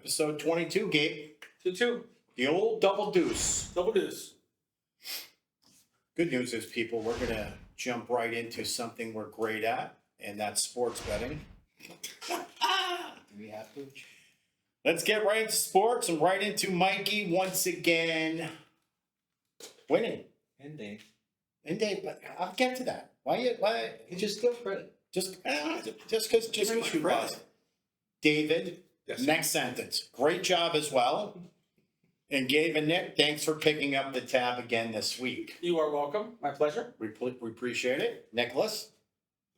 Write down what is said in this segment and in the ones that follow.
Episode 22, Gabe. 2-2. The old double deuce. Double deuce. Good news is, people, we're going to jump right into something we're great at, and that's sports betting. Do we have to? Let's get right into sports and right into Mikey once again winning. And Dave. And Dave, but I'll get to that. Why? You just give credit. Just because you lost. David, Yes. Next sentence. Great job as well. And Gabe and Nick, thanks for picking up the tab again this week. You are welcome. My pleasure. We appreciate it. Nicholas?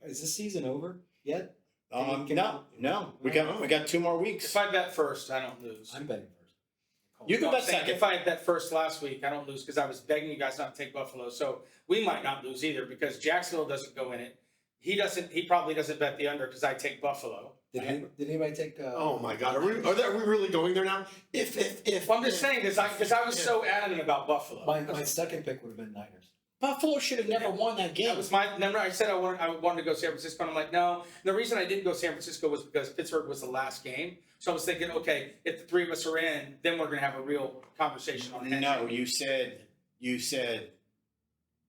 Is this season over yet? No. We got 2 more weeks. If I bet first, I don't lose. I'm betting first. You can No, bet I'm saying second. if I had bet first last week, I don't lose because I was begging you guys not to take Buffalo. So we might not lose either because Jacksonville doesn't go in it. He probably doesn't bet the under because I take Buffalo. Did anybody take? Oh my God, are we really going there now? If Well, I'm just saying because I was so adamant about Buffalo. My second pick would have been Niners. Buffalo should have never won that game. That was my. Remember, I said I wanted to go San Francisco, and I'm like, no. And the reason I didn't go San Francisco was because Pittsburgh was the last game. So I was thinking, okay, if the 3 of us are in, then we're going to have a real conversation on it. No, you said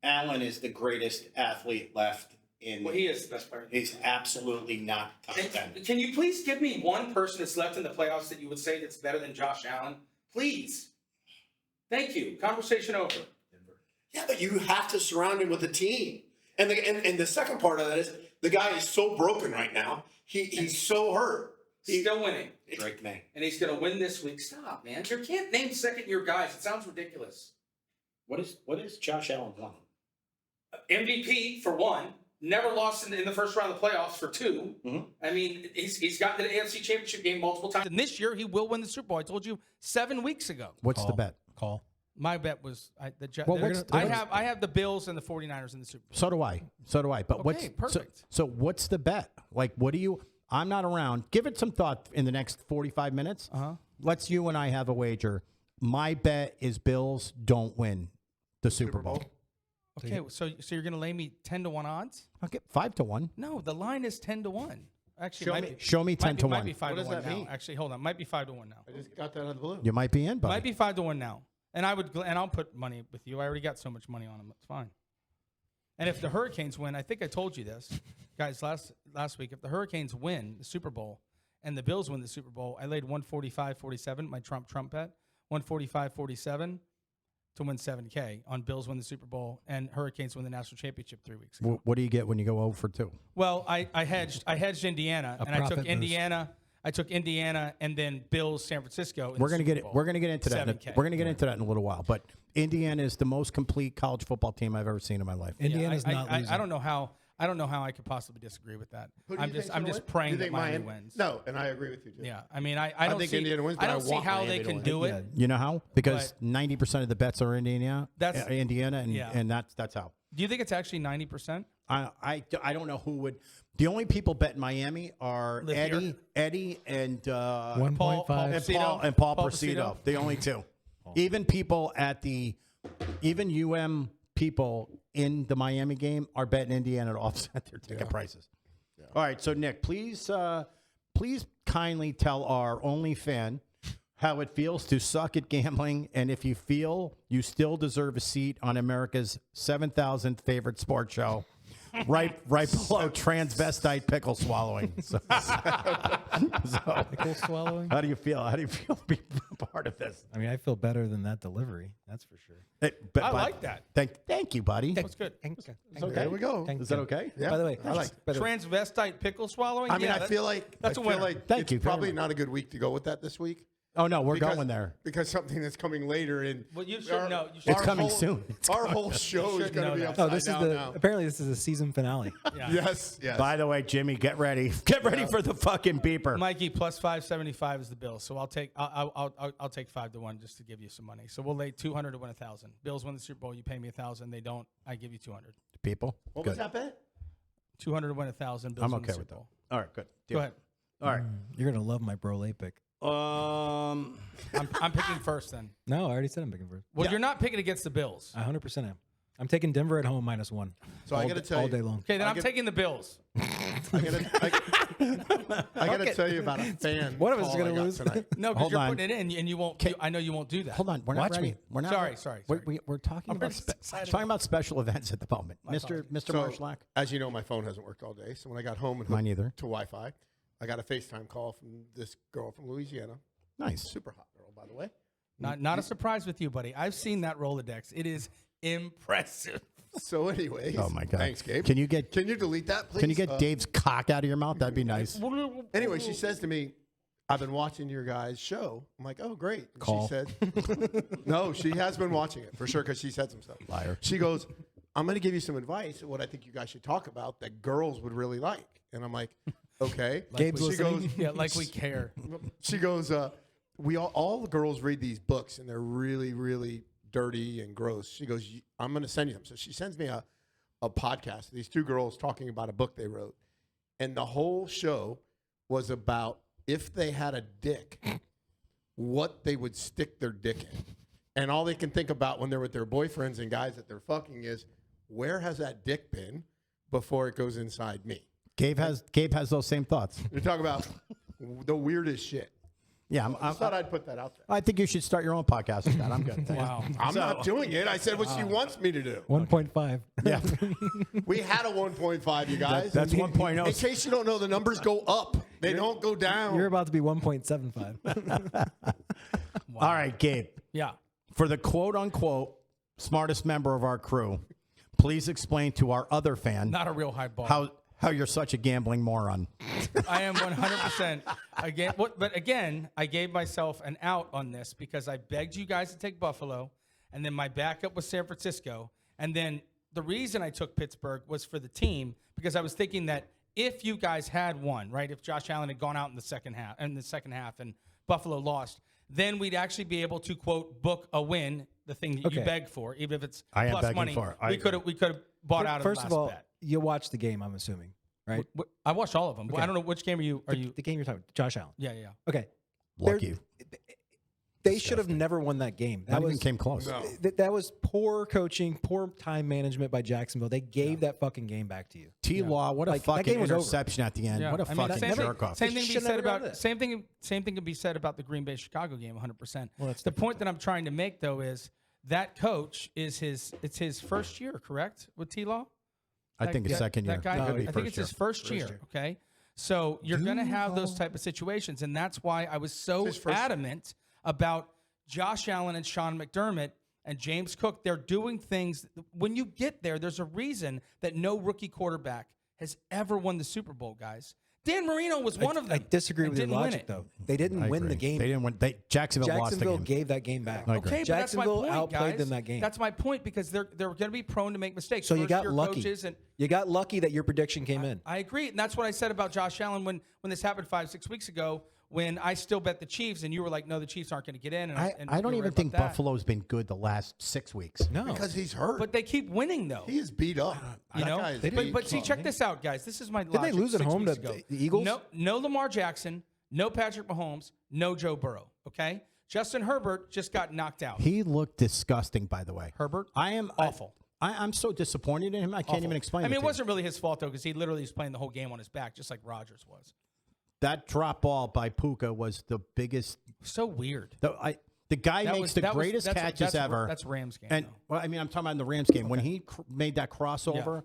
Allen is the greatest athlete left in. Well, he is the best player. He's absolutely not top 10. Can you please give me one person that's left in the playoffs that you would say that's better than Josh Allen? Please. Thank you. Conversation over. yeah, but you have to surround him with a team. And the second part of that is the guy is so broken right now. He's so hurt. Still winning. Drake May. And he's going to win this week. Stop, man. You can't name second-year guys. It sounds ridiculous. What is Josh Allen won? MVP for 1. Never lost in the first round of the playoffs for 2. Mhm. I mean, he's gotten to the AFC Championship game multiple times. And this year, he will win the Super Bowl. I told you 7 weeks ago. What's the bet? Call. My bet was I have the Bills and the 49ers in the Super Bowl. So do I. But Okay, perfect. So what's the bet? Like, what do you? I'm not around. Give it some thought in the next 45 minutes. Let's you and I have a wager. My bet is Bills don't win the Super Bowl. Okay, so you're going to lay me 10-1 odds? I'll get 5-1. No, the line is 10-1. Actually, Show me 10 to Might 1. be 5 What to does 1 that now. mean? Actually, hold on. Might be 5 to 1 now. I just got that out of the blue. You might be in, buddy. Might be 5 to 1 now. And I'll put money with you. I already got so much money on them. It's fine. And if the Hurricanes win, I think I told you this, guys, last week. If the Hurricanes win the Super Bowl and the Bills win the Super Bowl, I laid 145.47, my Trump bet, 145.47 to win $7K on Bills win the Super Bowl and Hurricanes win the national championship 3 weeks ago. What do you get when you go 0 for 2? Well, I hedged Indiana, and I took profit Indiana. I took Indiana and then Bills San Francisco. We're gonna get it. We're gonna get into that. 7K. We're gonna get into that in a little while. But Indiana is the most complete college football team I've ever seen in my life. Indiana's not losing. I don't know how. I don't know how I could possibly disagree with that. Who do you think's I'm gonna just win? praying You that think Miami wins. No, and I agree with you too. Yeah, I mean, I don't think see, Indiana wins, but I I don't see want how Miami they to can win. do it. You know how? Because 90% of the bets are Indiana, Yeah. and that's how. Do you think it's actually 90%? I don't know who would. The only people bet in Miami are Live Eddie and 1.5. and Paul Presido. The only two. Even people at even people in the Miami game are betting Indiana to offset their ticket prices. All right, so Nick, please kindly tell our only fan how it feels to suck at gambling, and if you feel you still deserve a seat on America's 7,000th favorite sports show, right below transvestite pickle swallowing. So, Pickle swallowing? how do you feel? How do you feel to be part of this? I mean, I feel better than that delivery. That's for sure. I like that. Thank you, buddy. That's good. Okay. There we go. Is that okay? Yeah. By the way, I like. Transvestite pickle swallowing. I mean, Yeah, I feel like that's a winner. Thank it's you very probably much. not a good week to go with that this week. Oh no, we're Because- going there. because something that's coming later in. Well, you should know. You should It's our coming whole- soon. Our whole show is should going know to be that. upside oh, this is down now. apparently this is a season finale. Yeah. Yes. By the way, Jimmy, get ready. Get ready for the fucking beeper. Mikey plus 575 is the Bills, so I'll take 5 to 1 just to give you some money. So we'll lay 200 to win 1,000. Bills win the Super Bowl, you pay me 1,000. They don't, I give you 200. People. What Good. was that bet? 200 to win 1,000. Bills I'm win the okay Super with that. Bowl. All right, good. Go ahead. All right. You're gonna love my Brolay pick. I'm picking first then. No, I already said I'm picking first. Well, you're not picking against the Bills. I 100% am. I'm taking Denver at home -1. So I got to tell all you, day long. Okay, then I'm taking the Bills. I got to tell you about a fan. One of us is call gonna I got lose. tonight. No, because Hold you're on. putting it in, and you won't. I know you won't do that. Hold on, we're not Watch ready. me. We're not. Sorry. We're talking I'm about really excited. talking about special events at the moment, Mr. So, Marschlack. as you know, my phone hasn't worked all day. So when I got home and Mine hooked either. to Wi-Fi, I got a FaceTime call from this girl from Louisiana. Nice. Super hot girl, by the way. Not a surprise with you, buddy. I've seen that Rolodex. It is impressive. So anyways. Oh my God. Thanks, Gabe. Can you delete that, please? Can you get Dave's cock out of your mouth? That'd be nice. Anyway, she says to me, I've been watching your guys' show. I'm like, oh, great. And Call. She said, no, she has been watching it for sure because she said some stuff. Liar. She goes, I'm going to give you some advice of what I think you guys should talk about that girls would really like. And I'm like, okay. Gabe's she listening? goes, Yeah, like we care. she goes, we all the girls read these books and they're really, really dirty and gross. She goes, I'm going to send you them. So she sends me a podcast, these two girls talking about a book they wrote. And the whole show was about if they had a dick, what they would stick their dick in. And all they can think about when they're with their boyfriends and guys that they're fucking is, where has that dick been before it goes inside me? Gabe has those same thoughts. You're talking about the weirdest shit. Yeah, I thought I'd put that out there. I think you should start your own podcast with that. I'm good. Thanks. Wow. I'm not doing it. I said what she wants me to do. 1.5. Yeah, We had a 1.5 , you guys. that's In 1.0. case you don't know, the numbers go up. They don't go down. You're about to be 1.75. All right, Gabe. Yeah. For the quote unquote smartest member of our crew, please explain to our other fan Not a real high bar. how you're such a gambling moron. I am 100%. But again, I gave myself an out on this because I begged you guys to take Buffalo, and then my backup was San Francisco, and then the reason I took Pittsburgh was for the team because I was thinking that if you guys had won, right, if Josh Allen had gone out in the second half and Buffalo lost, then we'd actually be able to quote book a win, the thing that you Okay. begged for, even if it's I am plus begging money. for it. I We could have bought out of First the of last all, bet. you watched the game, I'm assuming, right? I watched all of them. Okay. I don't know which game are you. The game you're talking about, Josh Allen. Yeah. Okay. Lucky. They should have never won that game. Not even came close. No. That was poor coaching, poor time management by Jacksonville. They gave that fucking game back to you. T-Law, what a Like, that fucking game was over. interception at the end. Yeah. What a I mean, fucking same thing- jerk off. Same They thing be should said never done about that. same thing can be said about the Green Bay Chicago game 100%. Well, that's the point that I'm trying to make though is that coach is his first year, correct? With T-Law? I think it's second year. That guy, Could be I think it's his first year, okay? So you're going to have those type of situations, and that's why I was so His first- adamant about Josh Allen and Sean McDermott and James Cook. They're doing things. When you get there, there's a reason that no rookie quarterback has ever won the Super Bowl, guys. Dan Marino was one of them. I disagree and with your didn't win logic, it. though. They didn't I win the agree. game. They didn't win. Jacksonville lost the Jacksonville game. gave that game back. I agree. Okay, but that's my Jacksonville point, outplayed guys. them that game. That's my point because they're going to be prone to make mistakes. So you got First-year lucky. coaches and You got lucky that your prediction came in. I agree, and that's what I said about Josh Allen when this happened 5-6 weeks ago. When I still bet the Chiefs, and you were like, "No, the Chiefs aren't going to get in." And I don't you were even right think about that. Buffalo's been good the last 6 weeks. No. Because he's hurt. But they keep winning though. he is beat up. You That know, guy is They beat but see, up. check this out, guys. This is my. Did they lose at home to the Eagles? No Lamar Jackson, no Patrick Mahomes, no Joe Burrow. Okay, Justin Herbert just got knocked out. He looked disgusting, by the way. Herbert, I am awful. I'm so disappointed in him. I can't Awful. even explain. I mean, it it to you. wasn't really his fault though, because he literally was playing the whole game on his back, just like Rodgers was. That drop ball by Puka was the biggest. So weird. The guy That makes was- the that was- greatest that's- catches that's- ever. that's Rams game, And though. well, I mean, I'm talking about in the Rams game when he made that crossover.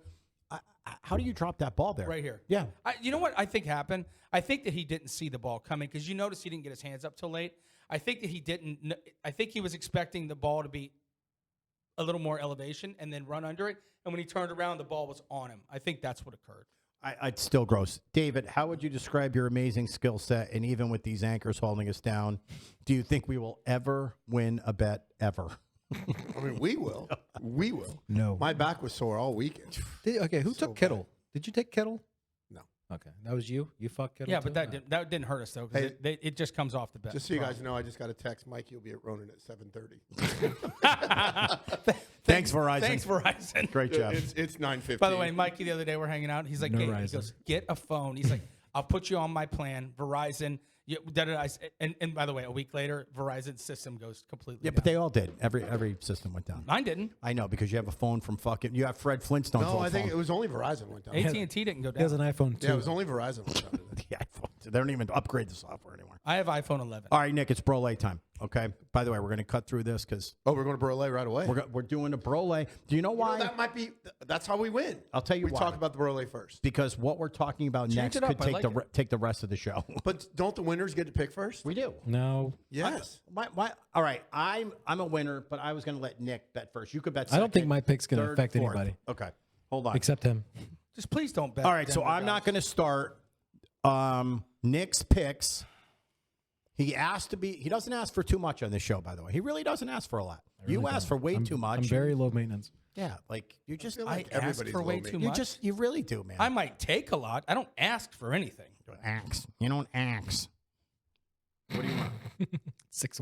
How do you drop that ball there? Right here. Yeah. You know what I think happened? I think that he didn't see the ball coming because you notice he didn't get his hands up till late. I think that he didn't. I think he was expecting the ball to be a little more elevation and then run under it. And when he turned around, the ball was on him. I think that's what occurred. It's still gross. David, how would you describe your amazing skill set? And even with these anchors holding us down, do you think we will ever win a bet ever? I mean, we will. We will. No. My back was sore all weekend. Okay, who So took Kittle? Did you take Kittle? No. Okay, that was you. You fucked Kittle. Yeah, but too? that didn't hurt us though because Hey, it just comes off the bet. Just so you guys know, I just got a text. Mikey will be at Ronan at 7:30. Thanks, Verizon. Thanks, Verizon. Great job. It's 9:50. By the way, Mikey, the other day we're hanging out. He's like, No "Gabe," he Verizon. goes, "Get a phone." He's like, "I'll put you on my plan, Verizon. Yeah, and by the way, a week later, Verizon's system goes completely Yeah, down. but they all did. Every system went down. Mine didn't. I know because you have a phone from fucking. You have Fred Flintstone's No, old I think phone. it was only Verizon went down. AT&T didn't go He has down. an iPhone too. Yeah, it was only Verizon went down. the iPhone. They don't even upgrade the software anymore. I have iPhone 11. All right, Nick, it's Brole time. Okay. By the way, we're going to cut through this because Oh, we're going to Parlay right away. we're doing a Brole. Do you know why? that might be. That's how we win. I'll tell you we why. talk about the Parlay first. Because what we're talking about Change next it up. could I take like take the rest of the show. But don't the winners get to pick first? We do. No, Yes. All right, I'm a winner, but I was going to let Nick bet first. You could bet. I don't think second, my pick's going to third, affect fourth. anybody Okay, hold on. except him. Just please don't bet. All right, so Denver, I'm not guys. going to start Nick's picks. He doesn't ask for too much on this show, by the way. He really doesn't ask for a lot. You ask for way too much. I'm very low maintenance. Yeah, like you just like I ask everybody's for way low too maintenance. much. you really do, man. I might take a lot. I don't ask for anything. You don't axe. You don't axe. 6-1.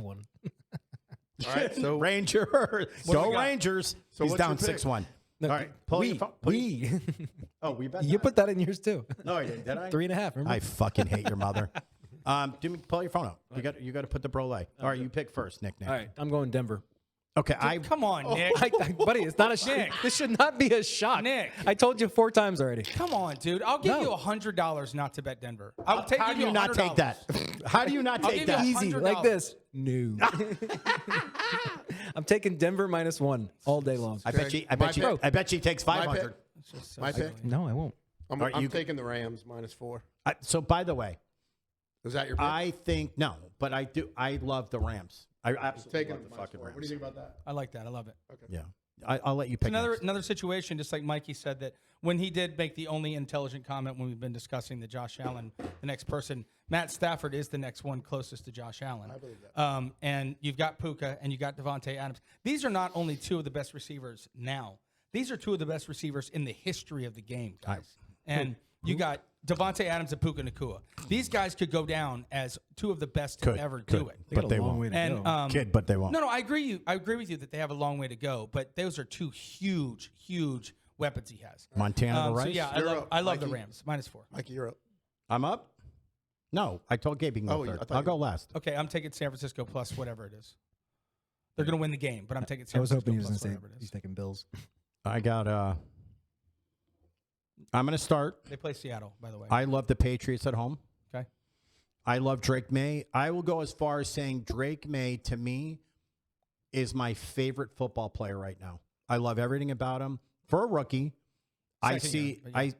All right. So Ranger. do Go we got? Rangers. So He's what's down your pick? 6-1. No, All right, pull your phone. we. We bet. You put that in yours too. No, I didn't. Did I? 3.5. Remember? I fucking hate your mother. Pull your phone up. You got to put the Brole. All right, you pick first, Nick. All right, I'm going Denver. Okay, Come on, Nick. Buddy, it's not a Nick. This should not be a shock. Nick. I told you 4 times already. Come on, dude. I'll give No. you $100 not to bet Denver. I'll take. How give do you $100. not take that? How do you not I'll take give you that? $100. Easy, like this. No. I'm taking Denver -1 all day long. I bet you. I My bet you. pick. I bet she takes My 500. My pick. No, I won't. I'm, All right, I'm you- taking the Rams -4. So, by the way, Is that your pick? I think no, but I do. I love the Rams. I absolutely taking love the the fucking -4. Rams. What do you think about that? I like that. I love it. Yeah, I'll let you pick next. Another situation, just like Mikey said, that when he did make the only intelligent comment when we've been discussing the Josh Allen, the next person, Matt Stafford is the next one closest to Josh Allen. I believe that. And you've got Puka and you got Devontae Adams. These are not only 2 of the best receivers now. These are 2 of the best receivers in the history of the game, guys. And you got Devontae Adams and Puka Nacua. These guys could go down as 2 of the best to ever do it. They got But a they long won't. way to And go. Kid, but they won't. no, I agree with you that they have a long way to go, but those are 2 huge weapons he has. Montana to So Rice. yeah, You're I up, love the Mikey. Rams -4. Mikey, you're up. I'm up. No, I told Gabe he can go Oh, third. I thought I'll you- go last. Okay, I'm taking San Francisco plus whatever it is. They're going to win the game, but I'm taking I San was Francisco hoping he was going plus to say whatever it he's is. taking Bills. I got. I'm going to start. They play Seattle, by the way. I love the Patriots at home. Okay. I love Drake May. I will go as far as saying Drake May, to me, is my favorite football player right now. I love everything about him. For a rookie, I Second see year, but yeah.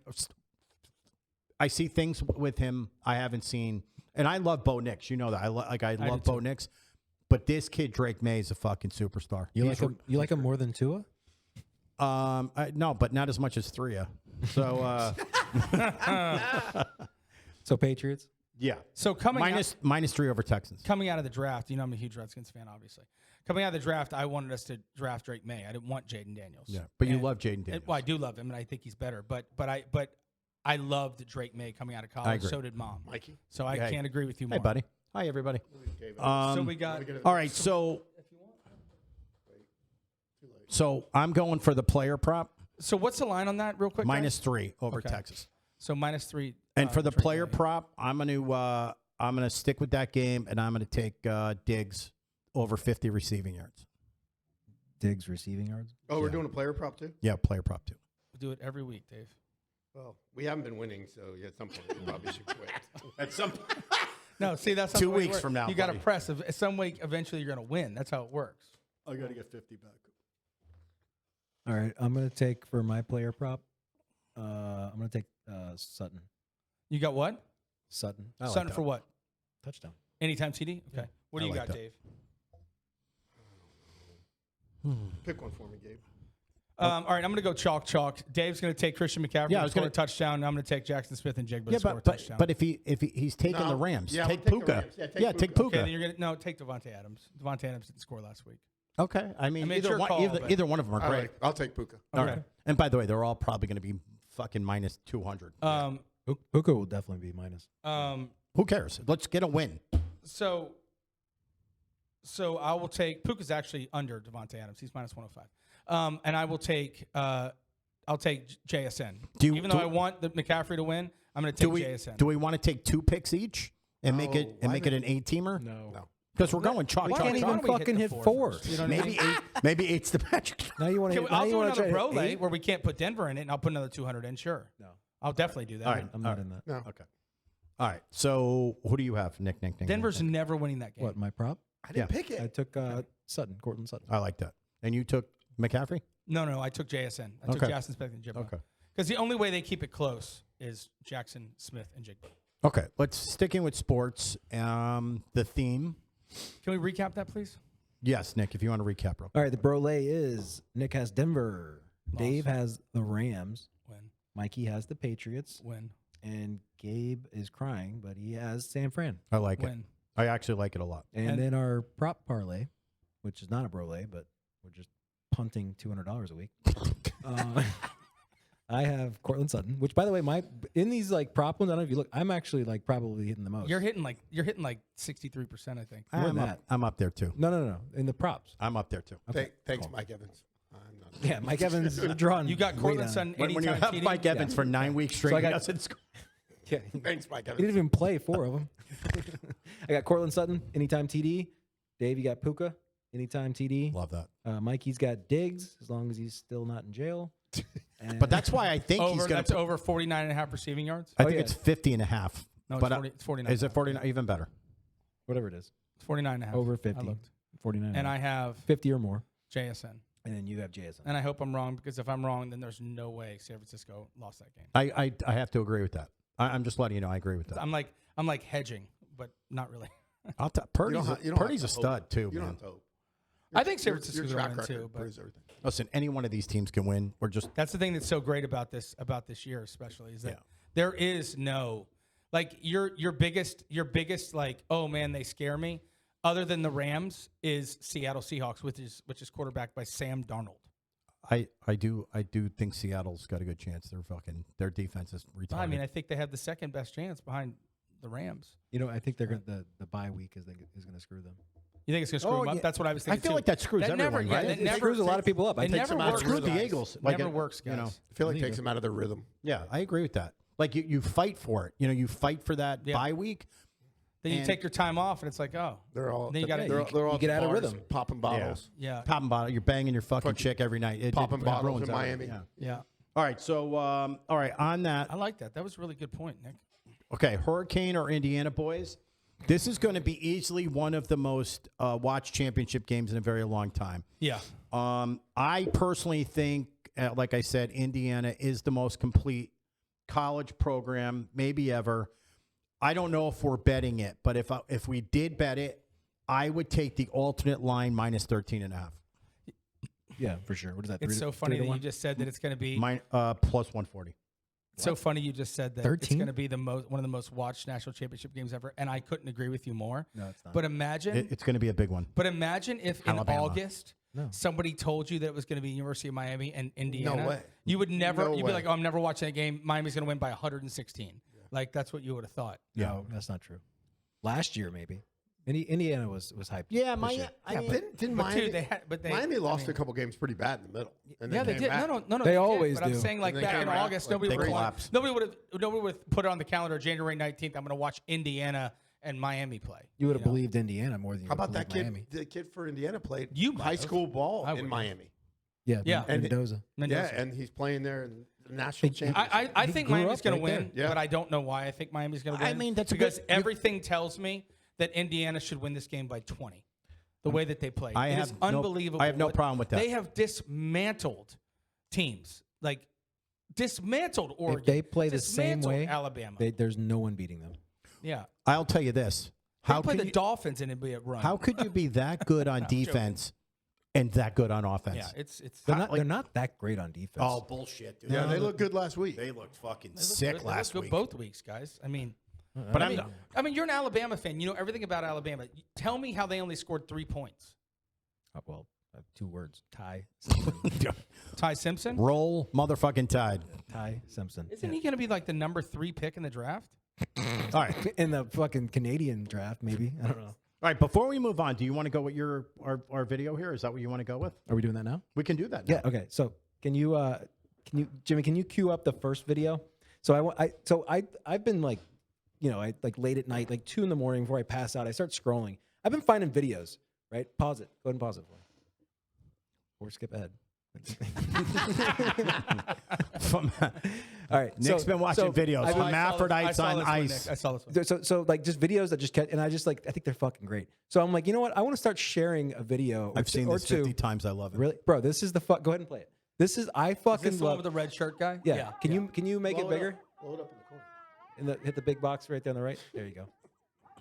I see things with him I haven't seen. And I love Bo Nix. You know that. I love do Bo too. Nix. But this kid, Drake May, is a fucking superstar. You He's like him? You like him more than Tua? no, but not as much as Threa. So, So Patriots. yeah. So -3 over Texans. coming out of the draft, you know I'm a huge Redskins fan, obviously. Coming out of the draft, I wanted us to draft Drake May. I didn't want Jaden Daniels. Yeah, but you And- love Jaden Daniels. Well, I do love him, and I think he's better. But I loved Drake May coming out of college. agree. So did Mom. Mikey. So I Hey. can't agree with you more. Hey, buddy. Hi, everybody. So we got. All right, so I'm going for the player prop So what's the line on that, real quick? guys? -3 over Okay. Texas, So -3. and for the Drake player May. prop, I'm gonna stick with that game, and I'm gonna take Diggs over 50 receiving yards. Diggs receiving yards. Oh, we're doing a player prop too? Yeah, player prop too. We do it every week, Dave. Well, we haven't been winning, so yeah, at some point we probably should quit. At some No, see, that's not 2 the way it weeks works. from now, You got to buddy. press. Some week, eventually, you're going to win. That's how it works. I gotta get 50 back. All right, I'm going to take for my player prop. I'm going to take Sutton. You got what? Sutton. I like Sutton that. for what? Touchdown. Anytime TD? Okay. What do I you like got, that. Dave? Pick one for me, Gabe. All right, I'm going to go chalk. Dave's going to take Christian McCaffrey Yeah, I to was score gonna- a touchdown. And I'm going to take Jackson Smith and Jigba Yeah, to score a but touchdown. but if he's taking No. the Rams, Yeah, take we'll take the Puka. Rams. Yeah, take take Puka. Puka. okay, then you're going to take Devontae Adams. Devontae Adams didn't score last week. Okay, I mean, it's either your one, call, either, but- either one of them are great. I'll take Puka. All Okay. right. And by the way, they're all probably going to be fucking -200. Puka will definitely be minus. Who cares? Let's get a win. So I will take Puka's actually under Devontae Adams. He's -105. And I will take I'll take JSN. Do you- Even do- though I want the McCaffrey to win, I'm going to take JSN. Do we want to take 2 picks each, and make it why an 8-teamer? No. Because we're going chalk, We chalk, can't chalk. even fucking hit four. You know what I mean? Maybe eight's the magic. Now you want to. I'll do another try Parlay where we can't put Denver in it, and I'll put another 200 in. Sure. No. I'll definitely do that. All right. I'm not in that. No. Okay. All right. So who do you have, Nick? Denver's never winning that game. What, my prop? I didn't pick I it. took Sutton, Cortland Sutton. I like that. And you took McCaffrey? No, I took JSN. I took Okay. Jackson Smith and Jigba. Okay. Because the only way they keep it close is Jackson Smith and Jigba. Okay. Let's stick in with sports. The theme. Can we recap that, please? Yes, Nick, if you want to recap real quick. All right, the Brolay is Nick has Denver, Dave has the Rams, Win. Mikey has the Patriots, Win. and Gabe is crying, but he has San Fran. I like it. Win. I actually like it a lot. And And- then our prop parlay, which is not a Brolay, but we're just punting $200 a week. I have Cortland Sutton, which, by the way, in these like prop ones, I don't know if you look, I'm actually like probably hitting the most. You're hitting like 63%, I think. More than that. I'm up there too. No. In the props. I'm up there too. Okay, Thanks, cool. Mike Evans. I'm not. Yeah, Mike Evans drawn. You got way Cortland down. Sutton When you anytime have TD? Mike Evans for 9 weeks straight, So I he got- doesn't score. Yeah, Thanks, Mike he Evans. didn't even play 4 of them. I got Cortland Sutton, anytime TD. Dave, you got Puka, anytime TD. Love that. Mikey's got Diggs, as long as he's still not in jail. And But that's why I think he's going That's to. over 49.5 receiving yards? I think yeah. it's 50 and a half. No, but it's 49. is it 49? Even better. whatever it is, It's 49.5. over I 50, looked. 49. And I have 50 or more. JSN. And then you have JSN. And I hope I'm wrong, because if I'm wrong, then there's no way San Francisco lost that game. I have to agree with that. I'm just letting you know I agree with that. I'm like hedging, but not really. Purdy's, You don't Purdy's a have to stud hope. too, You don't man. have to hope. I think San Your Francisco's track going to record too, but proves everything. Listen, any one of these teams can win. We're just that's the thing that's so great about this year, especially, is that Yeah. there is no like your biggest like, oh man, they scare me. Other than the Rams is Seattle Seahawks, which is quarterbacked by Sam Darnold. I do think Seattle's got a good chance. Their defense is retarded. I mean, I think they have the second best chance behind the Rams. I think they're gonna the bye week is going to screw them. You think it's going to screw them up? yeah. That's what I was I thinking. feel too. like that screws That everyone, never, yeah, right? that It never screws a lot of people up. I It take never some it out. works. screwed the guys. Eagles. It Like never it- works, guys. you know. I feel like it takes them out of their rhythm. Yeah, I agree with that. Like you fight for it. You fight for that Yeah. bye week. Then you And- take your time off, and it's like, oh, They're all Then you gotta- they're all you get at out of bars, rhythm. popping bottles. yeah, Popping bottle. You're banging your fucking chick every night. Popping bottles ruins in everything. Miami. Yeah. yeah. All right. So all right. On that. I like that. That was a really good point, Nick. Okay, Hurricane or Indiana boys. This is going to be easily one of the most watched championship games in a very long time. Yeah, I personally think, like I said, Indiana is the most complete college program maybe ever. I don't know if we're betting it, but if we did bet it, I would take the alternate line minus 13.5. Yeah, for sure. What is that? it's so funny that you just said that it's going to be. Plus 140. It's so funny you just said that it's 13? going to be one of the most watched national championship games ever, and I couldn't agree with you more. No, it's not. But imagine, It's going to be a big one. if Alabama. in August No. somebody told you that it was going to be University of Miami and Indiana. No way. You would never. No you'd be way. like, oh, I'm never watching that game. Miami's going to win by 116. Like that's what you would have thought. No, that's not true. Last year, maybe. Indiana was hyped. Yeah, this year. Didn't But Miami? dude, they Miami lost a couple games pretty bad in the middle. And Yeah, then they came did. back. No, They did, always but I'm do. saying like And they back in came back, August, like, nobody they would collapse. nobody would put it on the calendar January 19th. I'm going to watch Indiana and Miami play. You would have know? believed Indiana more than you How would about that kid? Miami. The kid for Indiana played You might high have. school ball I in would've. Miami. Yeah, Yeah. And- Mendoza. Mendoza. Yeah, and he's playing there in the national championship. I He think grew Miami's up going to right win, there. Yeah. but I don't know why I think Miami's going to win. I mean, that's a because good- everything tells me that Indiana should win this game by 20. The way that they play, I it have is no- unbelievable. I have no what- problem with that. They have dismantled teams, like dismantled Oregon. If they play the same dismantled way, Alabama. there's no one beating them. Yeah, I'll tell you this. how How play could the you, Dolphins and it'd be a run. how could you be that good on defense and that good on offense? Yeah, it's They're not that great on defense. Oh, bullshit, dude. yeah, they looked good last week. They looked fucking they look sick good. They last look good week. both weeks, guys. I mean, But I mean, you're an Alabama fan. You know everything about Alabama. Tell me how they only scored 3 points. Well, 2 words. Ty Ty Simpson. roll motherfucking Tide. Ty Simpson. Isn't he going to be like the number 3 pick in the draft? All right. In the fucking Canadian draft, maybe. I don't know. All right, before we move on, do you want to go with our video here? Is that what you want to go with? Are we doing that now? We can do that. Yeah. now. Okay. So can you Jimmy? Can you cue up the first video? So I've been like, I like late at night, like 2 a.m. before I pass out, I start scrolling. I've been finding videos, right? Pause it. Go ahead and pause it for me. Or skip ahead. All right. Nick's been watching videos from Hermaphrodites on ice. I saw this one. So like just videos that just catch, and I think they're fucking great. So I'm like, you know what? I want to start sharing a video. I've seen this 50 times. I love it. Really, bro? This is the fuck. Go ahead and play it. I fucking Is this the one love. with the red shirt guy? Yeah. Can you make it bigger? Blow it up in the corner. Hit the big box right there on the right. There you go.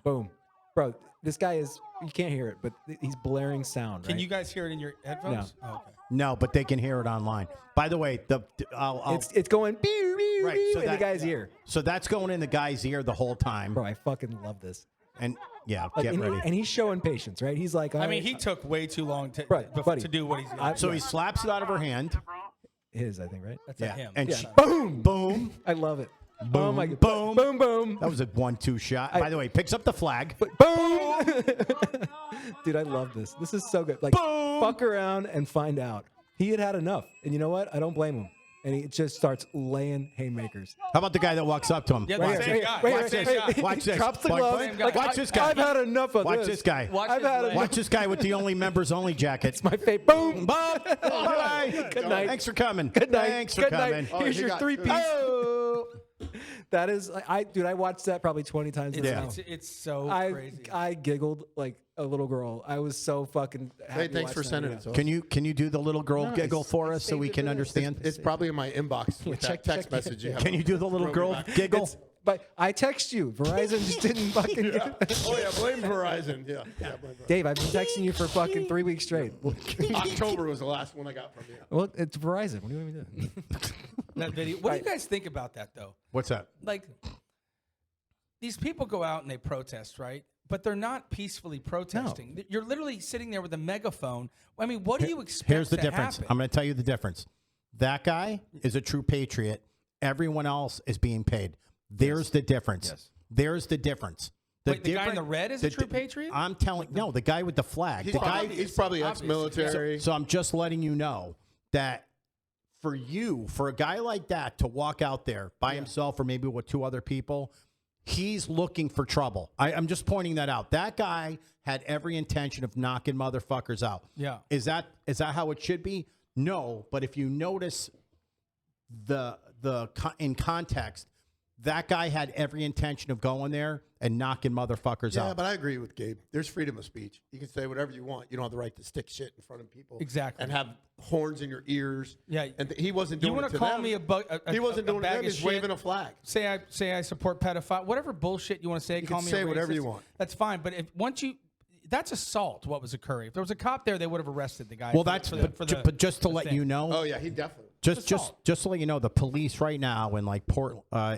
Boom, bro. This guy is. You can't hear it, but he's blaring sound. Can right? you guys hear it in your headphones? No. Oh, okay. No, but they can hear it online. By the way, It's going. Beep, beep, Right, beep so in the that- guy's ear. so that's going in the guy's ear the whole time. Bro, I fucking love this. And yeah, Like, get ready. and he's showing patience, right? He's like, I mean, he took way too long to Right, buddy. to do what he's doing. So he slaps it out of her hand. his, I think, right? That's Yeah, him. and Yeah. she, Boom, boom, I love it. Oh boom, my god. boom, Boom, boom. That was a 1-2 shot. By the way, picks up the flag. But boom. Dude, I love this. This is so good. Like, Boom. fuck around and find out. He had enough. And you know what? I don't blame him. And he just starts laying haymakers. How about the guy that walks up to him? Yeah, Watch the this. same guy. Watch this. Watch this. Drops the Watch- glove. watch- Like, watch this guy. I've had enough of Watch this. this guy. Watch I've his had leg. enough. Watch this guy with the only members only jacket. My favorite. Boom. Boom. Bye. Good night. Thanks for coming. Good night. Thanks for Good coming. night. Oh, Here's he your got 3-piece. food. Oh. That is, I watched that probably 20 times. It's, now. it's so crazy. I giggled like a little girl. I was so fucking happy. Hey, thanks for watching sending that it to us. Can you do the little girl No, giggle it's- for it's us so we saved can it. understand? It's probably in my inbox with check- that text check- message you have. Can you do the little girl giggle? But I text you. Verizon just didn't fucking get it. Oh yeah, blame Verizon. Yeah, blame Verizon. Dave, I've been texting you for fucking 3 weeks straight. Well, October was the last one I got from you. well, it's Verizon. What do you want me to do? that video. What do you guys think about that though? What's that? Like, these people go out and they protest, right? But they're not peacefully protesting. You're literally sitting there with a megaphone. I mean, what do you expect? Here's the to difference. happen? I'm going to tell you the difference. That guy is a true patriot. Everyone else is being paid. There's the difference. Yes. There's the difference. Wait, the guy in the red is a true patriot? I'm telling no, the guy with the flag. He's The probably, guy. he's probably obviously. ex-military. So I'm just letting you know that for a guy like that to walk out there by himself or maybe with 2 other people, he's looking for trouble. I'm just pointing that out. That guy had every intention of knocking motherfuckers out. Yeah. Is that how it should be? No, but if you notice in context, that guy had every intention of going there and knocking motherfuckers Yeah, out. but I agree with Gabe. There's freedom of speech. You can say whatever you want. You don't have the right to stick shit in front of people. Exactly. And have horns in your ears. Yeah. And he wasn't You doing want it to to call them. me He wasn't doing it to bag them. of He's shit? waving a flag. Say I support pedophile, whatever bullshit you want to say. You call can me say a whatever racist, you want. That's fine. But that's assault. What was occurring? If there was a cop there, they would have arrested the guy. Well, but just to let you know, Oh, yeah, he definitely. just to let you know, the police right now in like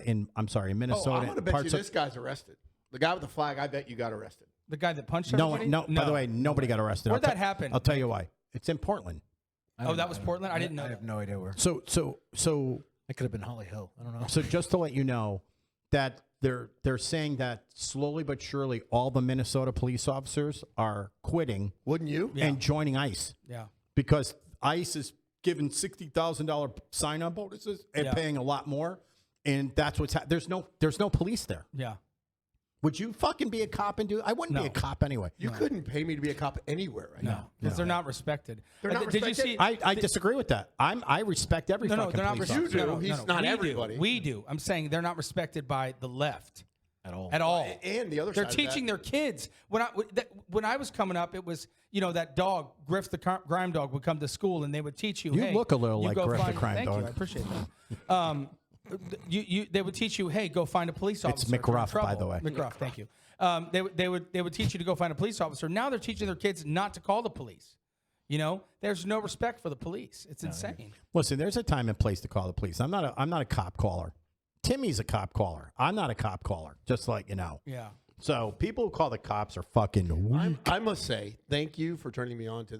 in Minnesota, Oh, I'm going to bet you parts of- this guy's arrested. The guy with the flag, I bet you got arrested. the guy that punched no, everybody? no. By the way, nobody got arrested. Where'd that happen? I'll tell you why. It's in Portland. Oh, that was Portland? I didn't know I that. have no idea where. So That could have been Holly Hill. I don't know. So just to let you know that they're saying that slowly but surely all the Minnesota police officers are quitting Wouldn't you? and joining ICE Yeah. because ICE is giving $60,000 sign-on bonuses and Yeah. paying a lot more, and that's what's there's no police there. Yeah. Would you fucking be a cop and do? I wouldn't be No. a cop anyway. You couldn't pay me to be a cop anywhere right now. Because they're not respected. They're not Did you respected? see? I disagree with that. I respect every No, fucking they're not police respected. officer. You do. He's not We do. everybody. We do. I'm saying they're not respected by the left At all. at all. And the other They're side of teaching that- their kids. When I was coming up, it was that dog Griff the grime dog would come to school and they would teach you. You hey, look a little you like go Griff the find, crime thank dog. you, I appreciate that. They would teach you, hey, go find a police officer. It's if you're in McGruff, by trouble. the way. McGruff, thank you. They would teach you to go find a police officer. Now they're teaching their kids not to call the police. There's no respect for the police. It's insane. Listen, there's a time and place to call the police. I'm not a cop caller. Timmy's a cop caller. I'm not a cop caller. Just like you know. Yeah. So people who call the cops are fucking weak. I must say, thank you for turning me on to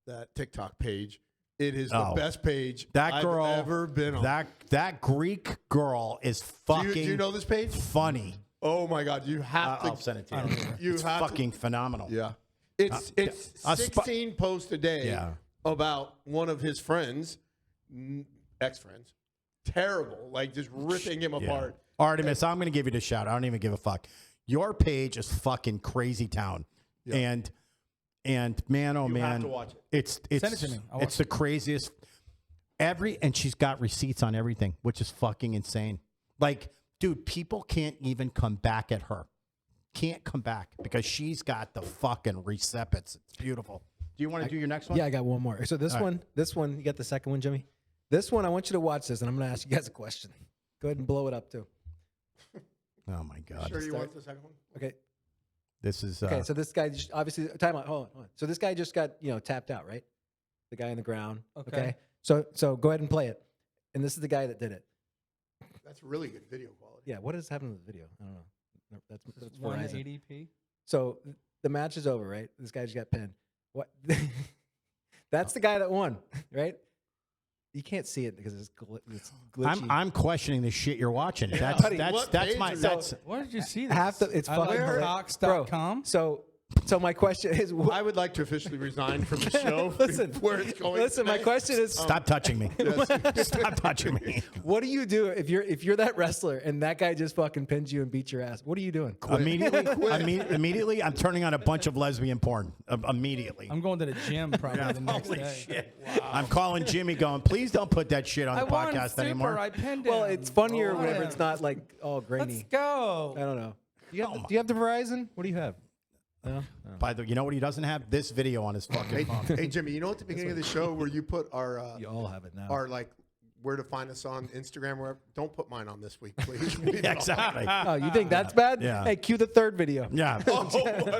that TikTok page. It is Oh. the best page That girl I've ever been on. That Greek girl is fucking. do you know this page? Funny. Oh my God, you have to. I'll send it to you. You It's have to- fucking phenomenal. Yeah, it's a sp- 16 posts a day Yeah. about one of his friends, ex-friends. Terrible, like just ripping him apart. Artemis, I'm going to give you the shout. I don't even give a fuck. Your page is fucking crazy town. Yeah. And man, oh You man, have to watch it. it's Send it to me. I'll it's watch the craziest. And she's got receipts on everything, which is fucking insane. Like, dude, people can't even come back at her. Can't come back because she's got the fucking receipts. It's beautiful. Do you want to do your next one? Yeah, I got one more. So this one, you got the second one, Jimmy. This one, I want you to watch this, and I'm going to ask you guys a question. Go ahead and blow it up too. Oh my god. Sure, you want the second one? Okay. This is Okay. So this guy just, obviously, time out. Hold on. So this guy just got tapped out, right? The guy on the ground. Okay. So go ahead and play it. And this is the guy that did it. That's really good video quality. Yeah. What is happening with the video? I don't know. No, that's Verizon. 180p. So the match is over, right? This guy just got pinned. What? That's the guy that won, right? You can't see it because it's glitchy. I'm questioning the shit you're watching. Buddy, That's my that's Where did you see this? half the. It's fucking hilarious. Fox.com. So my question is, I would like to officially resign from the show. Listen, where it's going. listen. My question is, stop touching me. Stop touching me. what do you do if you're that wrestler and that guy just fucking pins you and beats your ass? What are you doing? Immediately, I'm turning on a bunch of lesbian porn. Immediately. I'm going to the gym probably the next Holy day. shit. I'm calling Jimmy going, please don't put that shit on I the won podcast super. anymore. I pinned Well, him. it's funnier Oh, whenever yeah. it's not like all Let's grainy. go. I don't know. Do you have the Verizon? What do you have? No? By the way, you know what he doesn't have? This video on his fucking phone. Hey, Jimmy, you know at the beginning of the show where you put our You all have it now. our like where to find us on Instagram, wherever? Don't put mine on this week, please. Yeah, exactly. Oh, you think that's bad? Yeah. Hey, cue the third video. Yeah.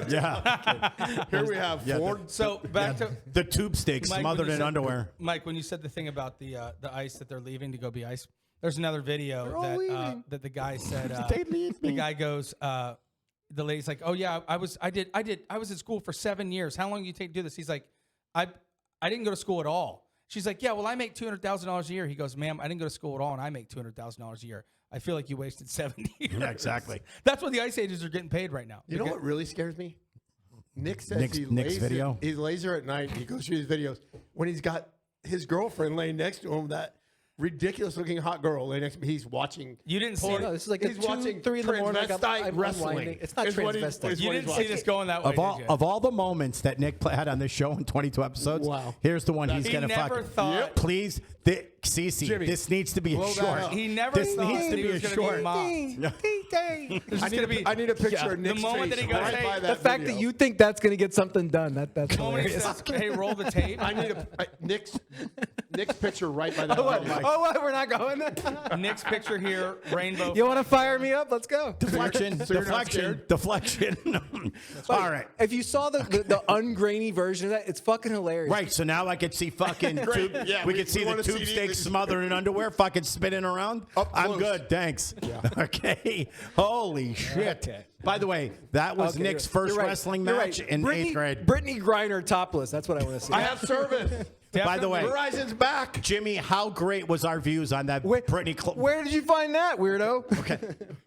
Yeah. Here we have Yeah, Ford. So back to The tube steak Mike, smothered when you in said- underwear. Mike, when you said the thing about the ice that they're leaving to go be ice, there's another video that the guy said. The guy goes, the lady's like, "Oh yeah, I was in school for 7 years. How long do you take to do this?" He's like, I didn't go to school at all." She's like, "Yeah, well, I make $200,000 a year." He goes, "Ma'am, I didn't go to school at all, and I make $200,000 a year. I feel like you wasted 7 years." Yeah, exactly. That's what the ice agents are getting paid right now. You know what really scares me? Nick says Nick's video? He lays there at night. He goes through his videos when he's got his girlfriend laying next to him. That ridiculous-looking hot girl laying next to me. He's watching. You didn't see No, it. this is like He's watching 3 in the morning. transvestite wrestling. It's not is what he- transvestite. is You what didn't he's see watching. this going that way. Of all the moments that Nick had on this show in 22 episodes, Wow. here's the one he's He going to never fucking. thought- Please, Cece, Jimmy, this needs to be a blow that short. up. He never This thought needs to he be was a gonna short. be mocked. There's I just gonna be I need a picture of the Nick's moment face that he goes, right "Hey," by The that fact video. that you think that's going to get something done, that's the moment he hilarious. says, "Hey, roll the tape." I need Nick's picture right by that Oh, what? video. Oh, what? We're not going there? Nick's picture here, rainbow. You want to fire me up? Let's go. Deflection, So you're not deflection, scared? deflection. All right. If you saw the ungrainy version of that, it's fucking hilarious. Right, so now I could see fucking tube, Yeah, we we- could see we the wanna see tube the- steak smothered in underwear, fucking spinning around. Up I'm close. good, thanks. Okay. Holy shit. Okay. By the way, that was Okay, Nick's you're first right. wretling You're match right. in Brittany, 8th grade. Brittany Griner topless. That's what I want to see. I have service. By the way, Verizon's back. Jimmy, how great was our views on that Brittany Where did you find that, weirdo? Okay.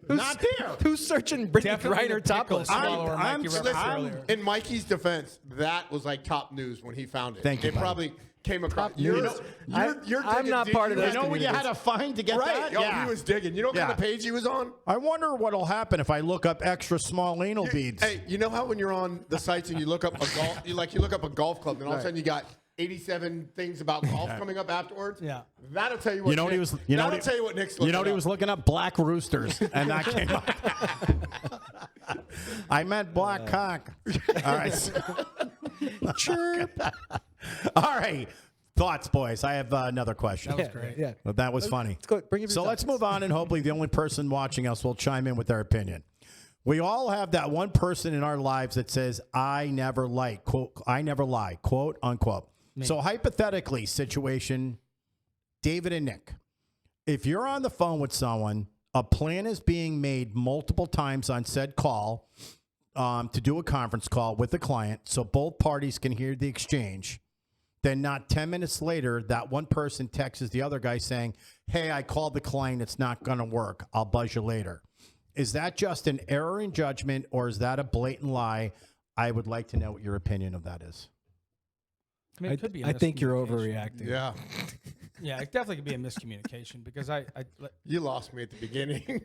Who's, Not there. Who's searching Brittany Definitely the Griner topless? pickle swallower I'm- Mikey I'm- referenced listen, earlier. In Mikey's defense, that was like top news when he found it. Thank you, It buddy. probably came across. news. I'm not part of You those know what you had communities. to find to get Right. that? Oh, he was digging. You know what kind of Yeah. page he was on? I wonder what'll happen if I look up extra small anal beads. Hey, you know how when you're on the sites and you look up a golf, you look up a golf club, and all of a sudden you got 87 things about golf coming up afterwards. Yeah. That'll tell you what. You know what he was. You know that'll what he, tell you what Nick's. You know what he looking was looking up? Black roosters, and that came up. I meant black cock. All right. Chirp. All right. Thoughts, boys. I have another question. That was great. Yeah. But that was funny. Let's go. Bring it So let's move on, and hopefully the only person watching us will chime in with their opinion. We all have that one person in our lives that says, I never lie, quote unquote. So hypothetically, situation, David and Nick, if you're on the phone with someone, a plan is being made multiple times on said call to do a conference call with the client so both parties can hear the exchange. Then not 10 minutes later, that one person texts the other guy saying, hey, I called the client. It's not going to work. I'll buzz you later. Is that just an error in judgment or is that a blatant lie? I would like to know what your opinion of that is. I mean, it could be. I think you're miscommunication. overreacting. Yeah. Yeah, it definitely could be a miscommunication because I You lost me at the beginning.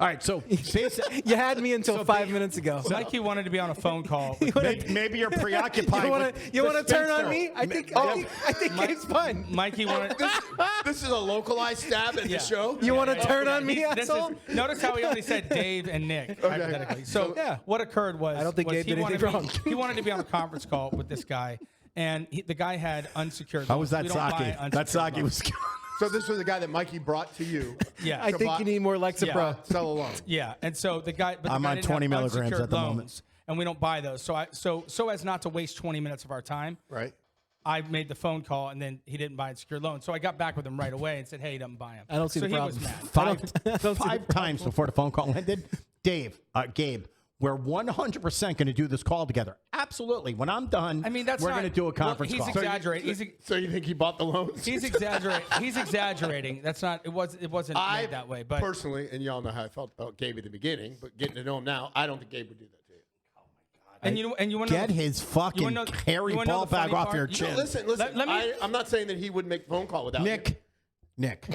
All right, so You had me until 5 minutes ago. Mikey wanted to be on a phone call. With maybe you're preoccupied. You want to with turn Spencer. on me? I think Gabe's fine. Mikey wanted. This is a localized stab at Yeah. the show. You want to turn on me, This asshole? notice how he only said Dave and Nick hypothetically. So Yeah. what occurred was I don't think was Gabe he did wanted anything to be- wrong. He wanted to be on a conference call with this guy, and the guy had unsecured. How was that loans. We don't buy Saki? unsecured That Saki loans. was. So this was the guy that Mikey brought to you. Yeah. I think you need more Lexa Yeah. Pro. Sell alone. Yeah, and so the guy, but the I'm guy on didn't 20 have milligrams unsecured at the moment. loans, and we don't buy those. So as not to waste 20 minutes of our time, Right. I made the phone call, and then he didn't buy unsecured loans. So I got back with him right away and said, "Hey, he doesn't buy them." I don't see so the he was problem. mad. Five times before the phone call ended. Gabe, we're 100% going to do this call together. Absolutely. When I'm done, I mean, that's we're not- going to do a conference well, call. he's exaggerating. So you think he bought the loans? He's exaggerating. He's exaggerating. That's not. It wasn't I made that way. But personally, and y'all know how I felt about Gabe at the beginning, but getting to know him now, I don't think Gabe would do that to you. and you want to Get his fucking know- hairy you wanna know ball the bag funny off part? your You chin. know, Listen. Let me- I'm not saying that he would make a phone call without you. Nick.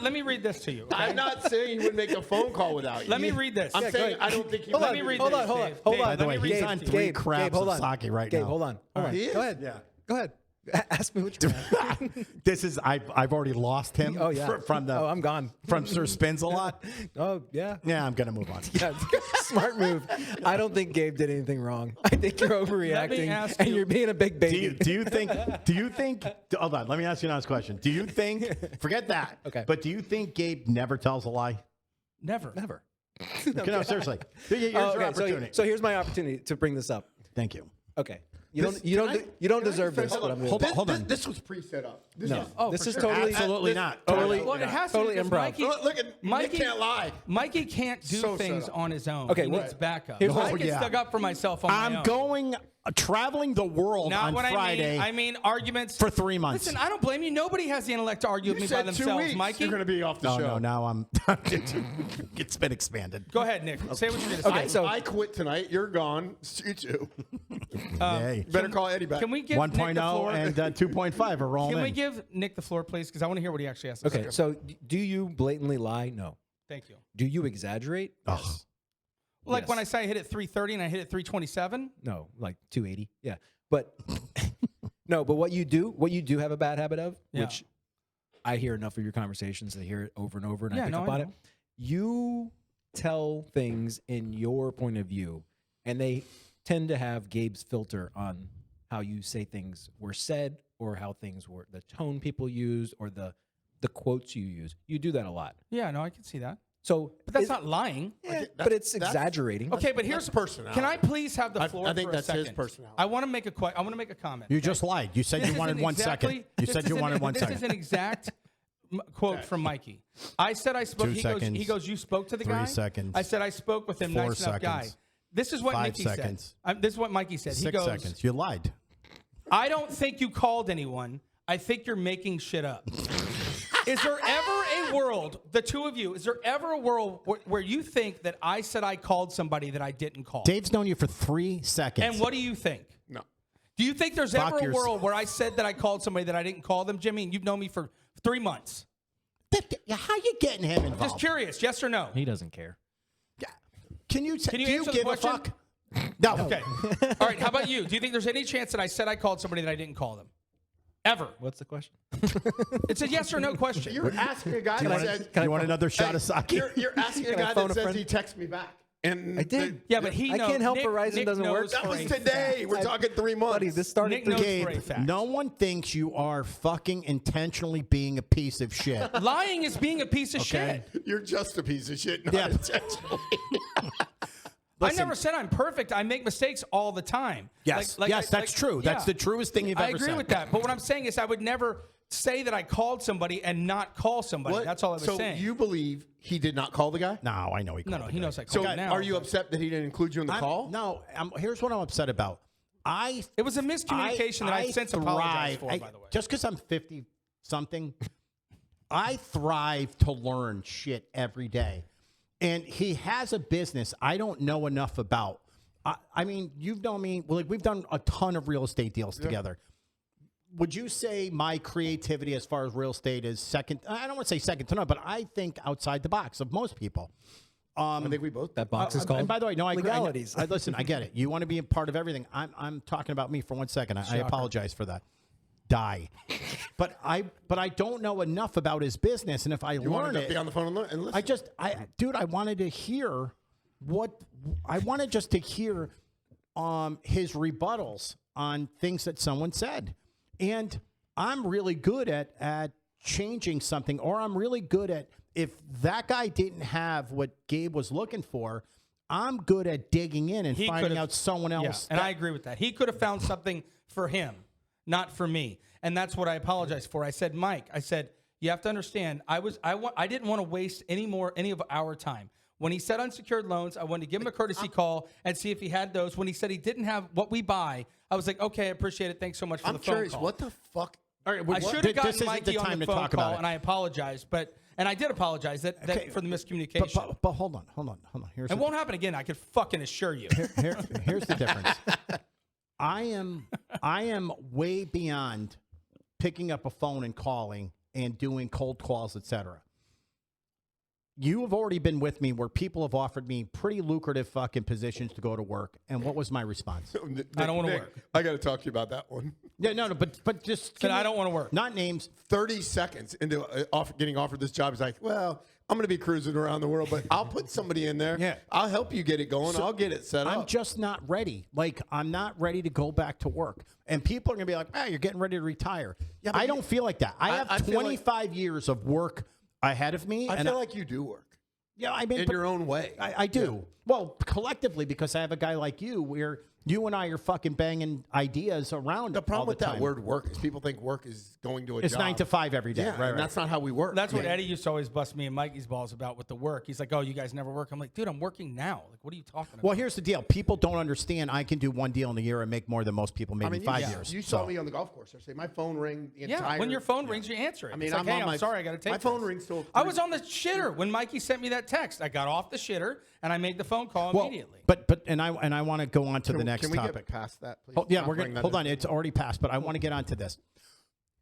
let me read this to you. Okay? I'm not saying he would make a phone call without you. Let me read this. I'm Yeah, saying go ahead. I don't think he Hold would. on, me read hold this, on, hold on, Dave. hold Dave, on. By the let way, me read he's this on to you. 3 craps hold of on. sake right Gabe, now. hold on. He is? Go ahead. Yeah. Go ahead. Ask me what you want. This is I've already lost him. Oh, yeah. From I'm gone. from Sir Spins a lot. Oh, yeah. Yeah, I'm gonna move on. Yeah, smart move. I don't think Gabe did anything wrong. I think you're overreacting ask and you- you're being a big baby. Do you think hold on, let me ask you another question. Do you think forget that. Okay. But do you think Gabe never tells a lie? Never. Never. No, seriously. Here's Oh, your okay, opportunity. so here's my opportunity to bring this up. Thank you. Okay. You don't deserve this, but I'm Hold gonna. on, hold on. This was pre-set up. This No, is, Oh, this for is sure. totally Absolutely not. Totally. Well, it has to totally be because improv. Mikey, look at Mikey Nick can't lie. Mikey can't do So set things up. on his own. Okay, he well, needs backup. here's I what- get stuck up for myself on my I'm own. going traveling the world Not on what Friday I mean arguments for 3 months. Listen, I don't blame you. Nobody has the intellect to argue with me by said 2 themselves, weeks Mikey. you're going to be off the no, show. now I'm it's been expanded. Go ahead, Nick. Say what you're going to say. Okay, so I quit tonight. You're gone. You too. Yay. Better call Eddie back. Can we give Nick the 1.0 floor? and 2.5 are rolling Can we in. give Nick the floor, please? Because I want to hear what he actually has to say. okay, so do you blatantly lie? No. Thank you. Do you exaggerate? Ugh. Yes. Like Yes. when I say I hit it 330 and I hit it 327. No, like 280. Yeah, but no. But what you do have a bad habit of, Yeah. which I hear enough of your conversations. I hear it over and over, and Yeah, I pick no, up I on know. it. You tell things in your point of view, and they tend to have Gabe's filter on how you say things were said, or how things were, the tone people use, or the quotes you use. You do that a lot. Yeah, no, I can see that. So, But that's not lying. Yeah, but it's exaggerating. Okay, but here's personality. Can I please have the I- floor I think for that's a his second? personality. I want to make I want to make a comment. You okay? just lied. You said This you wanted isn't 1 second. exactly- You this said you isn't- wanted 1 This second. is an exact quote from Mikey. I said I spoke. 2 He seconds. goes, you spoke to the 3 guy? seconds. I said I spoke with him. 4 Nice enough guy. seconds. This is what 5 Mikey seconds. said. This is what Mikey said. 6 He goes, seconds. You lied. I don't think you called anyone. I think you're making shit up. Is there ever a world, the two of you, is there ever a world where you think that I said I called somebody that I didn't call? Dave's known you for 3 seconds. And what do you think? No. Do you think there's Fuck ever a yourself. world where I said that I called somebody that I didn't call them, Jimmy, and you've known me for 3 months? How you getting him involved? Just curious, yes or no? He doesn't care. Can you Can you do you answer the give a question? fuck? No. Okay. All right, how about you? Do you think there's any chance that I said I called somebody that I didn't call them? Ever? What's the question? It's a yes or no question. You're asking a guy that says, You want another shot of sake? you're asking a Can I guy phone that a says friend? he texted me back. And I did. Yeah, but he I knows. can't help Nick, Verizon Nick doesn't work. knows that for was a today. We're talking 3 months. Buddy, this started. Nick knows Gabe, for a fact. no one thinks you are fucking intentionally being a piece of shit. Lying is being a piece of Okay. shit. You're just a piece of shit, not Yeah. intentionally. I never said I'm perfect. I make mistakes all the time. Yes, that's true. That's the truest thing you've I ever agree said. with that. But what I'm saying is I would never say that I called somebody and not call somebody. What? That's all I was so saying. you believe he did not call the guy? No, I know he no, called no, the he guy. knows I So called now. are you upset that he didn't include you in the call? No, here's what I'm upset about. It was a miscommunication that I've since apologized for, by the way. Just because I'm 50-something, I thrive to learn shit every day. And he has a business I don't know enough about. I mean, you've known me. Well, like we've done a ton of real estate deals together. Would you say my creativity as far as real estate is second? I don't want to say second to none, but I think outside the box of most people. I think we both. That box is called And by the way, no, I agree. legalities. Listen, I get it. You want to be a part of everything. I'm talking about me for 1 second. I apologize for that. Die. But I don't know enough about his business, and if I You want learn to it, be on the phone and listen. I wanted to hear his rebuttals on things that someone said, and I'm really good at changing something, or I'm really good at, if that guy didn't have what Gabe was looking for, I'm good at digging in and finding out someone else. And I agree with that. He could have found something for him, not for me. And that's what I apologize for. I said, Mike, you have to understand, I didn't want to waste any of our time. When he said unsecured loans, I wanted to give him a courtesy call and see if he had those. When he said he didn't have what we buy, I was like, okay, I appreciate it. Thanks so much for the phone curious, call. what the fuck? All right, I should have gotten this isn't Mikey the on time the to phone talk call, about it. and I apologize. And I did apologize for the miscommunication. But hold on. It won't happen again. I can fucking assure you. Here's the difference. I am way beyond picking up a phone and calling and doing cold calls, etc. You have already been with me where people have offered me pretty lucrative fucking positions to go to work, and what was my response? I don't want to work. I got to talk to you about that one. Yeah, no, but just I don't want to work. not names. 30 seconds into getting offered this job, he's like, well, I'm going to be cruising around the world, but I'll put somebody in there. Yeah. I'll help you get it going. I'll get it set up. I'm just not ready. Like, I'm not ready to go back to work. And people are going to be like, you're getting ready to retire. Yeah, but I don't feel like that. I have feel like- 25 years of work ahead of me. I feel like you do work yeah, I mean, in your own way. I do. Well, collectively, because I have a guy like you where you and I are fucking banging ideas around The problem all the with that time. word work is people think work is going to a It's job. 9 to 5 every day. Yeah, right, and that's not how we work. That's what Eddie used to always bust me and Mikey's balls about with the work. He's like, oh, you guys never work. I'm like, dude, I'm working now. Like, what are you talking about? Well, here's the deal. People don't understand I can do one deal in a year and make more than most people made in 5 years. You saw me on the golf course. I say my phone rang the entire. when your phone rings, you answer it. I mean, it's like, I'm hey, on I'm my- sorry, I got to take my phone this. rings till I was on the shitter when Mikey sent me that text. I got off the shitter and I made the phone call immediately. But I want to go on to the next Can we topic. get past that, please? Yeah, Not we're bring going that hold in. on. It's already passed, but I want to get onto this.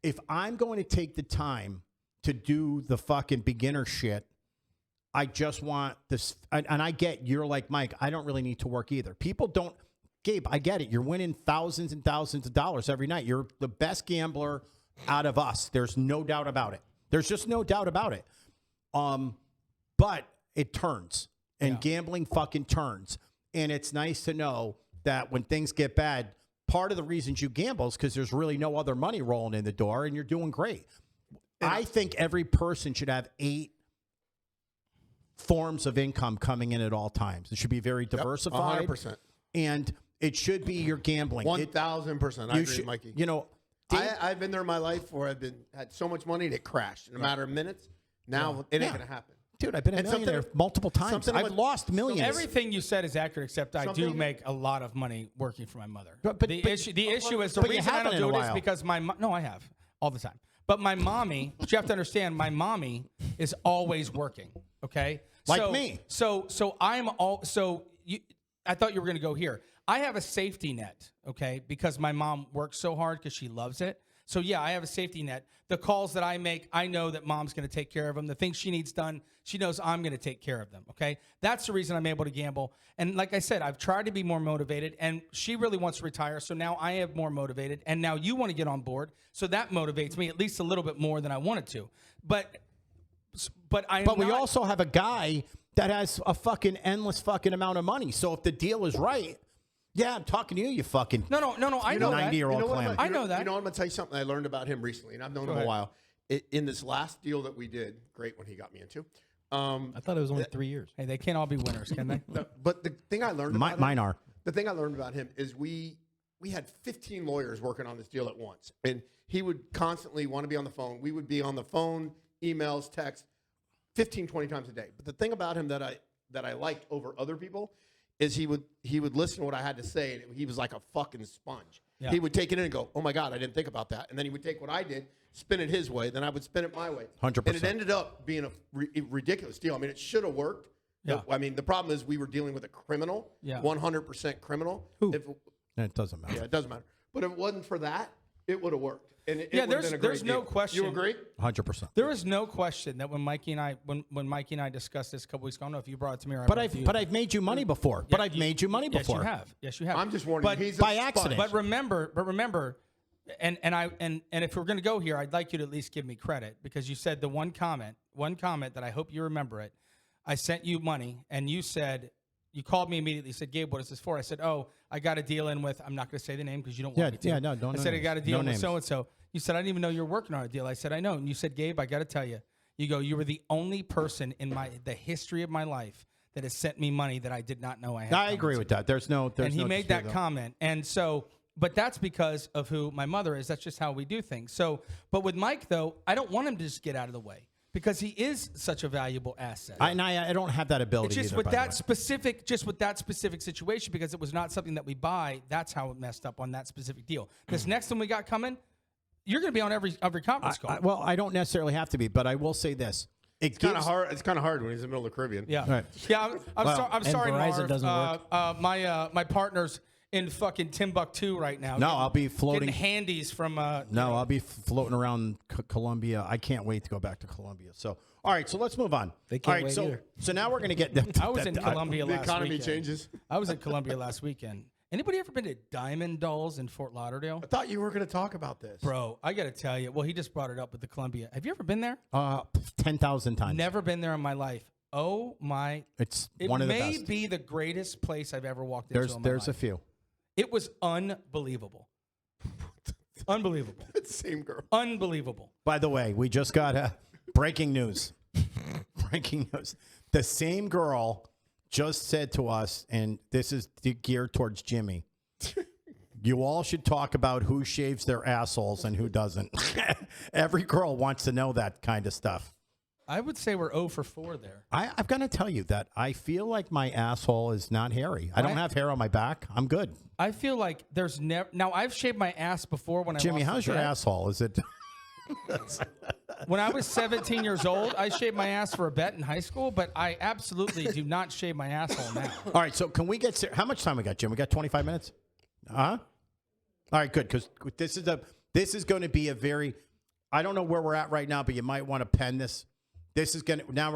If I'm going to take the time to do the fucking beginner shit, I just want this. And I get you're like, Mike, I don't really need to work either. People don't. Gabe, I get it. You're winning thousands and thousands of dollars every night. You're the best gambler out of us. There's no doubt about it. There's just no doubt about it. But it turns, and gambling fucking turns. And it's nice to know that when things get bad, part of the reasons you gamble is because there's really no other money rolling in the door, and you're doing great. I think every person should have 8 forms of income coming in at all times. It should be very diversified. 100%. And it should be your gambling. 1,000%. I agree, Mikey. You know, I've been there in my life where I've had so much money and it crashed in a matter of minutes. Now it ain't going to happen. dude, I've been a And something- millionaire multiple times. something I've about- lost millions. Everything you said is accurate, except I do Something- make a lot of money working for my mother. But the issue is the but you reason I haven't don't in a do it is while. because no, I have all the time. But my mommy, but you have to understand, my mommy is always working. Okay, Like me. So I'm all so you. I thought you were going to go here. I have a safety net, okay, because my mom works so hard because she loves it. So yeah, I have a safety net. The calls that I make, I know that mom's going to take care of them. The things she needs done, she knows I'm going to take care of them, okay? That's the reason I'm able to gamble. And like I said, I've tried to be more motivated, and she really wants to retire, so now I am more motivated, and now you want to get on board, so that motivates me at least a little bit more than I wanted to. But we also have a guy that has a fucking endless fucking amount of money. So if the deal is right, yeah, I'm talking to you, you fucking No, I know that. 90-year-old what, clam. I know that. You know, I'm going to tell you something I learned about him recently, and I've known him a while. In this last deal that we did, great one he got me into. I thought it was only 3 years. Hey, they can't all be winners, can they? But the thing I learned about Mine him, are. The thing I learned about him is we had 15 lawyers working on this deal at once, and he would constantly want to be on the phone. We would be on the phone, emails, text, 15, 20 times a day. But the thing about him that I liked over other people is he would listen to what I had to say, and he was like a fucking sponge. Yeah. He would take it in and go, oh my God, I didn't think about that. And then he would take what I did, spin it his way, then I would spin it my way. 100%. And it ended up being a ridiculous deal. I mean, it should have worked. Yeah. I mean, the problem is we were dealing with a criminal, Yeah. 100% criminal. Who? It doesn't matter. Yeah, it doesn't matter. But if it wasn't for that, it would have worked. And it Yeah, would have been a great there's no deal. question. You agree? 100%. There is no question that when Mikey and I discussed this a couple weeks ago, I don't know if you brought it to me or I But brought it to you. I've made you money before. But I've made you money before. Yes, you have. I'm just warning But you. He's by a accident. sponge. But remember, and if we're gonna go here, I'd like you to at least give me credit because you said the one comment that I hope you remember it. I sent you money, and you called me immediately. You said, Gabe, what is this for? I said, oh, I got a deal in with. I'm not gonna say the name because you don't want me to. Yeah, no, don't. I said I got a deal no with names. so and so. You said I didn't even know you were working on a deal. I said I know, and you said, Gabe, I got to tell you. You go, you were the only person in the history of my life that has sent me money that I did not know I had. I agree with that. There's no. And he no made dispute, that though. comment, and so. But that's because of who my mother is. That's just how we do things. So, but with Mike though, I don't want him to just get out of the way because he is such a valuable asset. I don't have that ability. It's just either, with by the that way. specific situation because it was not something that we buy. That's how it messed up on that specific deal. This next one we got coming, you're going to be on every conference call. Well, I don't necessarily have to be, but I will say this: It's kind of hard. It's kind of hard when he's in the middle of the Caribbean. Yeah, Right. yeah. I'm sorry, Verizon Marv. doesn't work. My partner's in fucking Timbuktu right now. No, I'll be floating. Getting handies from. No, I'll be floating around Colombia. I can't wait to go back to Colombia. So, all right, so let's move on. They can't all right, wait so either. so now we're gonna get. I was in Colombia The last economy weekend. changes. I was in Colombia last weekend. Anybody ever been to Diamond Dolls in Fort Lauderdale? I thought you were going to talk about this. Bro, I got to tell you. Well, he just brought it up with the Colombia. Have you ever been there? 10,000 times. Never been there in my life. Oh my! It's It one of the may best. be the greatest place I've ever walked into. In my There's a life. few. It was unbelievable. Unbelievable. Same girl. Unbelievable. By the way, we just got breaking news. Breaking news. The same girl just said to us, and this is geared towards Jimmy. You all should talk about who shaves their assholes and who doesn't. Every girl wants to know that kind of stuff. I would say we're 0 for 4 there. I've got to tell you that I feel like my asshole is not hairy. I don't have hair on my back. I'm good. I feel like there's never. Now I've shaved my ass before when Jimmy, I lost how's the your bet. asshole? Is it? When I was 17 years old, I shaved my ass for a bet in high school, but I absolutely do not shave my asshole now. All right, so can we get how much time we got, Jim? We got 25 minutes? Huh? All right, good, because this is going to be a very, I don't know where we're at right now, but you might want to pen this. This is going to now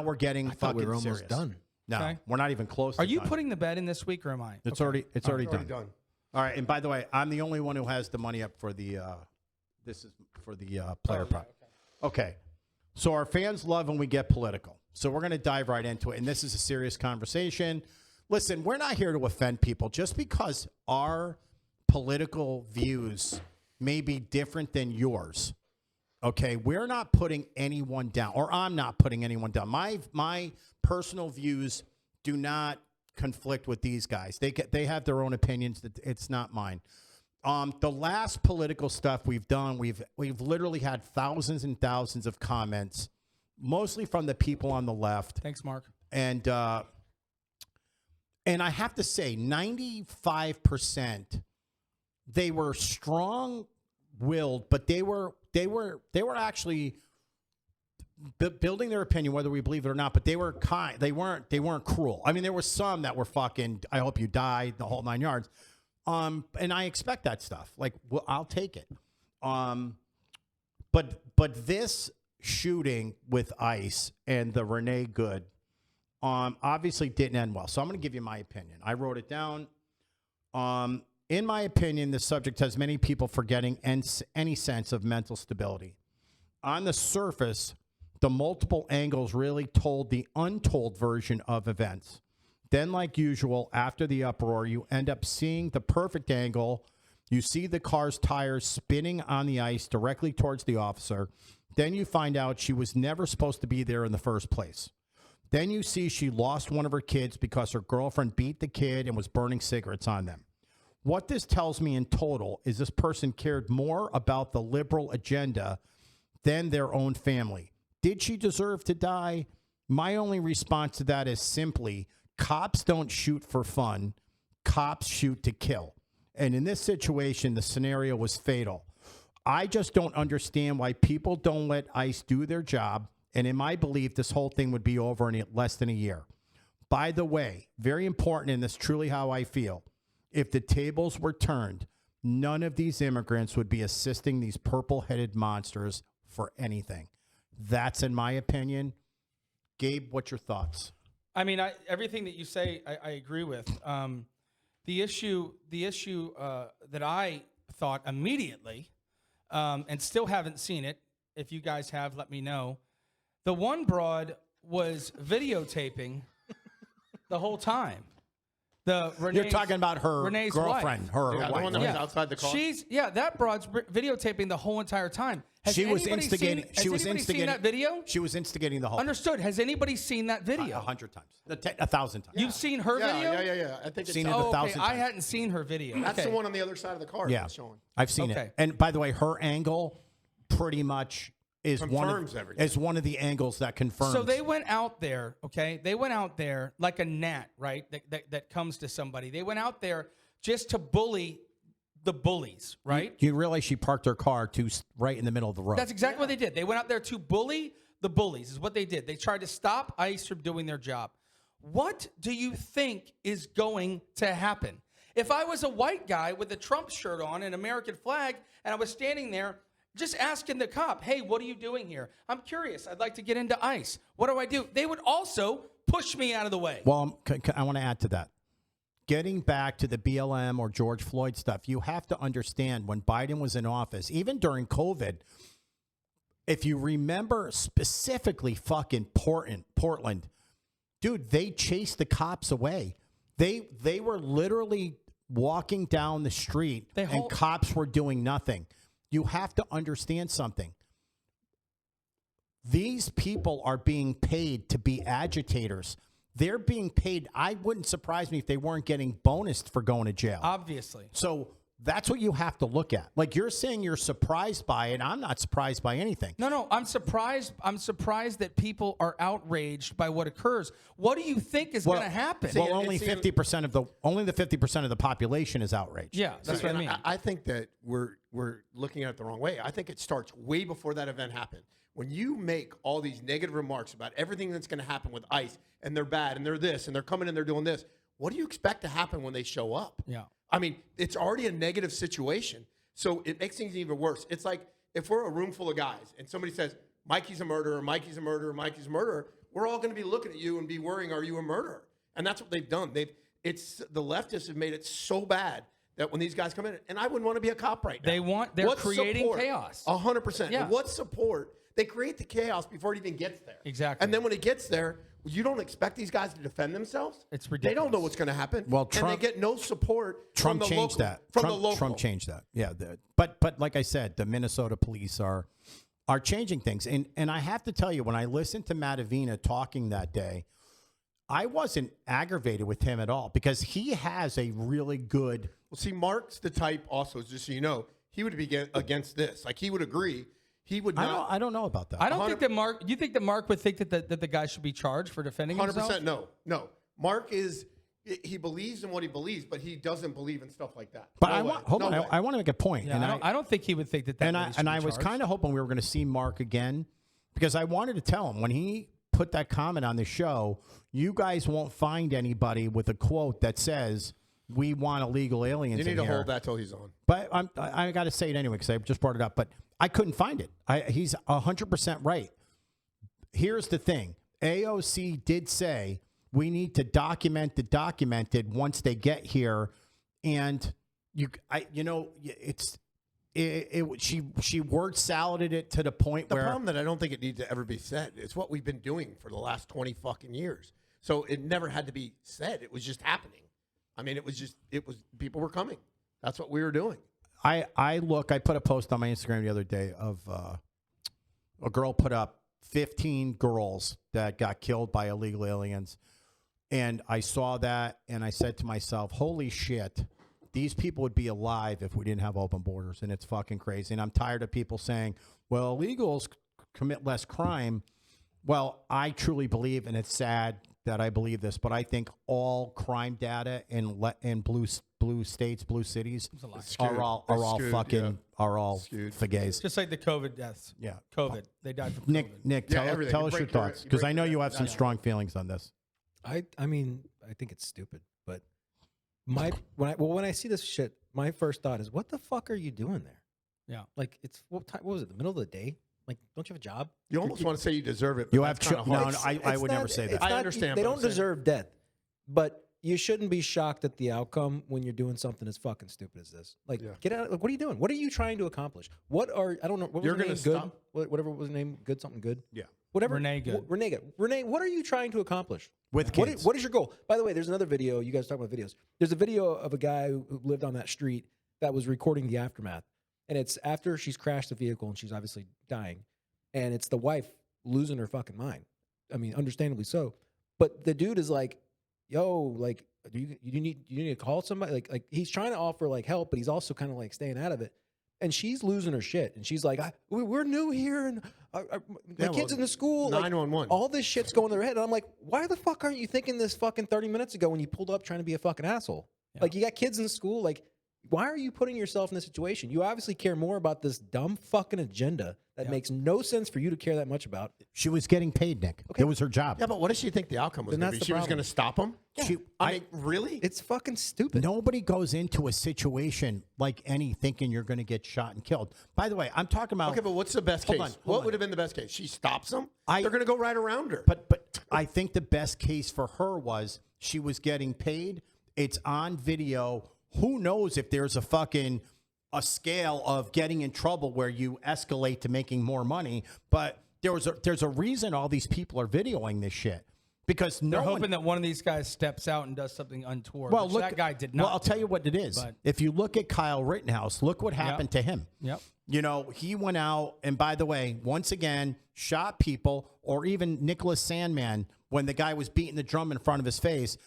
we're getting I thought fucking we were almost serious. done. No, Okay. we're not even close. Are to you done. putting the bet in this week or am I? It's already Already done. done. All right, and by the way, I'm the only one who has the money up for the. This is for the player prop. Okay, so our fans love when we get political. So we're going to dive right into it, and this is a serious conversation. Listen, we're not here to offend people. Just because our political views may be different than yours, okay, we're not putting anyone down, or I'm not putting anyone down. My personal views do not conflict with these guys. They have their own opinions. It's not mine. The last political stuff we've done, we've literally had thousands and thousands of comments, mostly from the people on the left. Thanks, Mark. And I have to say, 95%, they were strong-willed, but they were actually building their opinion, whether we believe it or not. But they were kind. They weren't cruel. I mean, there were some that were fucking. I hope you die, the whole 9 yards. And I expect that stuff. Like, well, I'll take it. But this shooting with ICE and the Renee Good, obviously didn't end well. So I'm going to give you my opinion. I wrote it down. In my opinion, the subject has many people forgetting any sense of mental stability. On the surface, the multiple angles really told the untold version of events. Then, like usual, after the uproar, you end up seeing the perfect angle. You see the car's tires spinning on the ice directly towards the officer. Then you find out she was never supposed to be there in the first place. Then you see she lost one of her kids because her girlfriend beat the kid and was burning cigarettes on them. What this tells me in total is this person cared more about the liberal agenda than their own family. Did she deserve to die? My only response to that is simply, cops don't shoot for fun. Cops shoot to kill. And in this situation, the scenario was fatal. I just don't understand why people don't let ICE do their job. And in my belief, this whole thing would be over in less than a year. By the way, very important, and that's truly how I feel. If the tables were turned, none of these immigrants would be assisting these purple-headed monsters for anything. That's in my opinion. Gabe, what's your thoughts? I mean, everything that you say, I agree with. The issue that I thought immediately, and still haven't seen it. If you guys have, let me know. The one broad was videotaping the whole time. You're talking about her Renee's girlfriend, wife. her Yeah, the wife. one that was outside the car. That broad's videotaping the whole entire time. Has She was anybody instigating. Seen, has anybody seen that video? She was instigating the whole. Understood. Has anybody seen that video? 100 times, 1,000 times. You've seen her video? Yeah. I think it's Seen it Oh, okay. 1,000 I times. hadn't seen her video. that's Okay. the one on the other side of the car. Yeah, That's showing. I've seen Okay. it. And by the way, her angle pretty much is Confirms everything. is one of the angles that confirms. So they went out there, okay? They went out there like a gnat, right? That comes to somebody. They went out there just to bully the bullies, right? You realize she parked her car right in the middle of the road. That's exactly what they did. They went out there to bully the bullies, is what they did. They tried to stop ICE from doing their job. What do you think is going to happen? If I was a white guy with a Trump shirt on, an American flag, and I was standing there just asking the cop, hey, what are you doing here? I'm curious. I'd like to get into ICE. What do I do? They would also push me out of the way. Well, I want to add to that. Getting back to the BLM or George Floyd stuff, you have to understand when Biden was in office, even during COVID, if you remember specifically fucking Portland, dude, they chased the cops away. They were literally walking down the street and cops were doing nothing. You have to understand something. These people are being paid to be agitators. They're being paid. I wouldn't surprise me if they weren't getting bonused for going to jail. Obviously. So that's what you have to look at. Like you're saying you're surprised by it. I'm not surprised by anything. No, I'm surprised. I'm surprised that people are outraged by what occurs. What do you think is going to happen? Well, only 50% of the 50% of the population is outraged. Yeah, that's what I mean. I think that we're looking at it the wrong way. I think it starts way before that event happened. When you make all these negative remarks about everything that's going to happen with ICE and they're bad and they're this and they're coming and they're doing this, what do you expect to happen when they show up? Yeah. I mean, it's already a negative situation, so it makes things even worse. It's like if we're a room full of guys and somebody says, Mikey's a murderer, Mikey's a murderer, Mikey's a murderer, we're all going to be looking at you and be worrying, are you a murderer? And that's what they've done. The leftists have made it so bad that when these guys come in, and I wouldn't want to be a cop right now. They're creating chaos. 100%. Yeah. And what support? They create the chaos before it even gets there. Exactly. And then when it gets there, you don't expect these guys to defend themselves. It's ridiculous. They don't know what's going to happen. Well, and they get no support Trump from the changed local, that. From the local. Trump changed that. Yeah. But like I said, the Minnesota police are changing things. And I have to tell you, when I listened to Mattavina talking that day, I wasn't aggravated with him at all because he has a really good. Well, see, Mark's the type also, just so you know, he would be against this. Like, he would agree. He would not. I don't know about that. I don't think that Mark. You think that Mark would think that the guy should be charged for defending himself? 100% no. Mark he believes in what he believes, but he doesn't believe in stuff like that. But No way. hold on. No way. I want to make a point. Yeah, and I don't think he would think that. And really I was kind of hoping we were going to see Mark again because I wanted to tell him when he put that comment on the show, you guys won't find anybody with a quote that says we want illegal aliens. You need to here. hold that till he's on. But I got to say it anyway because I just brought it up. But I couldn't find it. He's 100% right. Here's the thing. AOC did say we need to document the documented once they get here. And she word saladed it to the point The where problem that I don't think it needs to ever be said is what we've been doing for the last 20 fucking years. So it never had to be said. It was just happening. I mean, people were coming. That's what we were doing. I put a post on my Instagram the other day of a girl put up 15 girls that got killed by illegal aliens. And I saw that and I said to myself, holy shit, these people would be alive if we didn't have open borders. And it's fucking crazy. And I'm tired of people saying, well, illegals commit less crime. Well, I truly believe, and it's sad that I believe this, but I think all crime data in blue states, blue cities are all fagays. Just like the COVID deaths. Yeah. COVID. They died from COVID. Nick, Yeah, tell us your break thoughts your- because I know break you your- have some strong feelings on this. I mean, I think it's stupid, but when I see this shit my first thought is, what the fuck are you doing there? Yeah. Like, it's what time? What was it? The middle of the day? Like, don't you have a job? You almost want to say you deserve it. But You have that's kinda no, hard. no, I would never say that. I understand They what don't I'm saying. deserve death, but you shouldn't be shocked at the outcome when you're doing something as fucking stupid as this. Like, Yeah. get out. Like, what are you doing? What are you trying to accomplish? What are I don't know. What was You're her gonna name? Good. stop- Whatever was her name. Good something good. Yeah. Whatever. Renee Good. Renee Good. Renee, what are you trying to accomplish? With What kids. is, what is your goal? By the way, there's another video. You guys talk about videos. There's a video of a guy who lived on that street that was recording the aftermath. And it's after she's crashed the vehicle and she's obviously dying. And it's the wife losing her fucking mind. I mean, understandably so. But the dude is like, yo, like, do you need to call somebody? Like he's trying to offer like help, but he's also kind of like staying out of it. And she's losing her shit. And she's like, we're new here, and my kids in the school. 911. All this shit's going to their head. And I'm like, why the fuck aren't you thinking this fucking 30 minutes ago when you pulled up trying to be a fucking asshole? Yeah. Like, you got kids in school. Like, why are you putting yourself in this situation? You obviously care more about this dumb fucking agenda that makes no sense for you to care that much about. She was getting paid, Nick. Okay. It was her job. Yeah, but what does she think the outcome was Then going to that's be? the She was problem. going to stop him? She, I mean, really? It's fucking stupid. Nobody goes into a situation like any thinking you're going to get shot and killed. By the way, I'm talking about. Okay, but what's the best Hold case? on, hold What on. would have been the best case? She stops him? I- They're going to go right around her. But I think the best case for her was she was getting paid. It's on video. Who knows if there's a scale of getting in trouble where you escalate to making more money? But there's a reason all these people are videoing this shit, because They're hoping that one of these guys steps out and does something untoward. Well, which look, that guy did not. Well, I'll tell you what it is. But- If you look at Kyle Rittenhouse, look what happened to him. Yep. You know, he went out and, by the way, once again, shot people, or even Nicholas Sandman, when the guy was beating the drum in front of his face.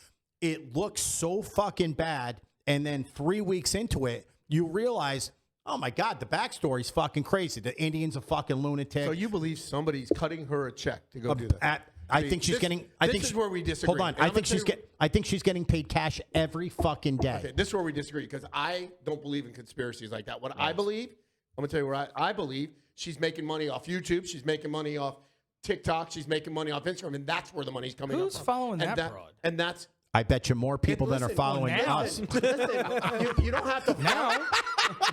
It looks so fucking bad. And then 3 weeks into it, you realize, oh my God, the backstory's fucking crazy. The Indian's a fucking lunatic. So you believe somebody's cutting her a check to go do that? I See, think she's this- getting. this is where we disagree. Hold on. And I'm I think gonna she's tell you- I think she's getting paid cash every fucking day. Okay, this is where we disagree, because I don't believe in conspiracies like that. What I believe, I'm going to tell you where I believe she's making money off YouTube. She's making money off TikTok. She's making money off Instagram. And that's where the money's coming Who's up from. following And that broad? And that's. I bet you more people than are Listen, following now. us. Listen, you don't have to Now,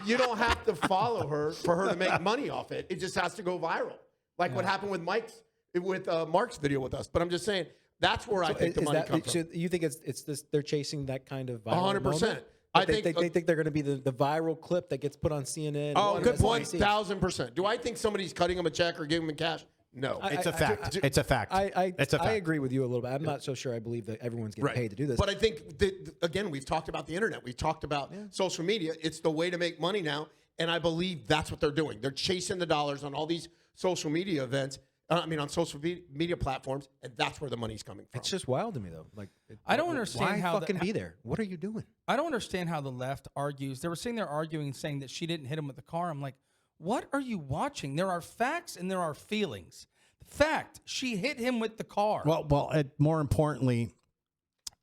you don't have to follow her for her to make money off it. It just has to go viral, like what happened with Mark's video with us. But I'm just saying that's where I think the money comes so from. you think it's this? They're chasing that kind of viral 100%. moment? I They think- think they're going to be the viral clip that gets put on CNN. Oh, and good MSNBC. 1,000%. Do I think somebody's cutting him a check or giving him cash? No. It's a fact. It's a fact. It's a fact. I agree with you a little bit. I'm not so sure I believe that everyone's getting paid to do this. But I think that, again, we've talked about the internet. We've talked about social media. It's the way to make money now. And I believe that's what they're doing. They're chasing the dollars on all these social media events. On social media platforms. And that's where the money's coming from. It's just wild to me, though. Like, I don't understand why how fucking be there. What are you doing? I don't understand how the left argues. They were sitting there arguing, saying that she didn't hit him with the car. I'm like, what are you watching? There are facts and there are feelings. Fact, she hit him with the car. Well, more importantly,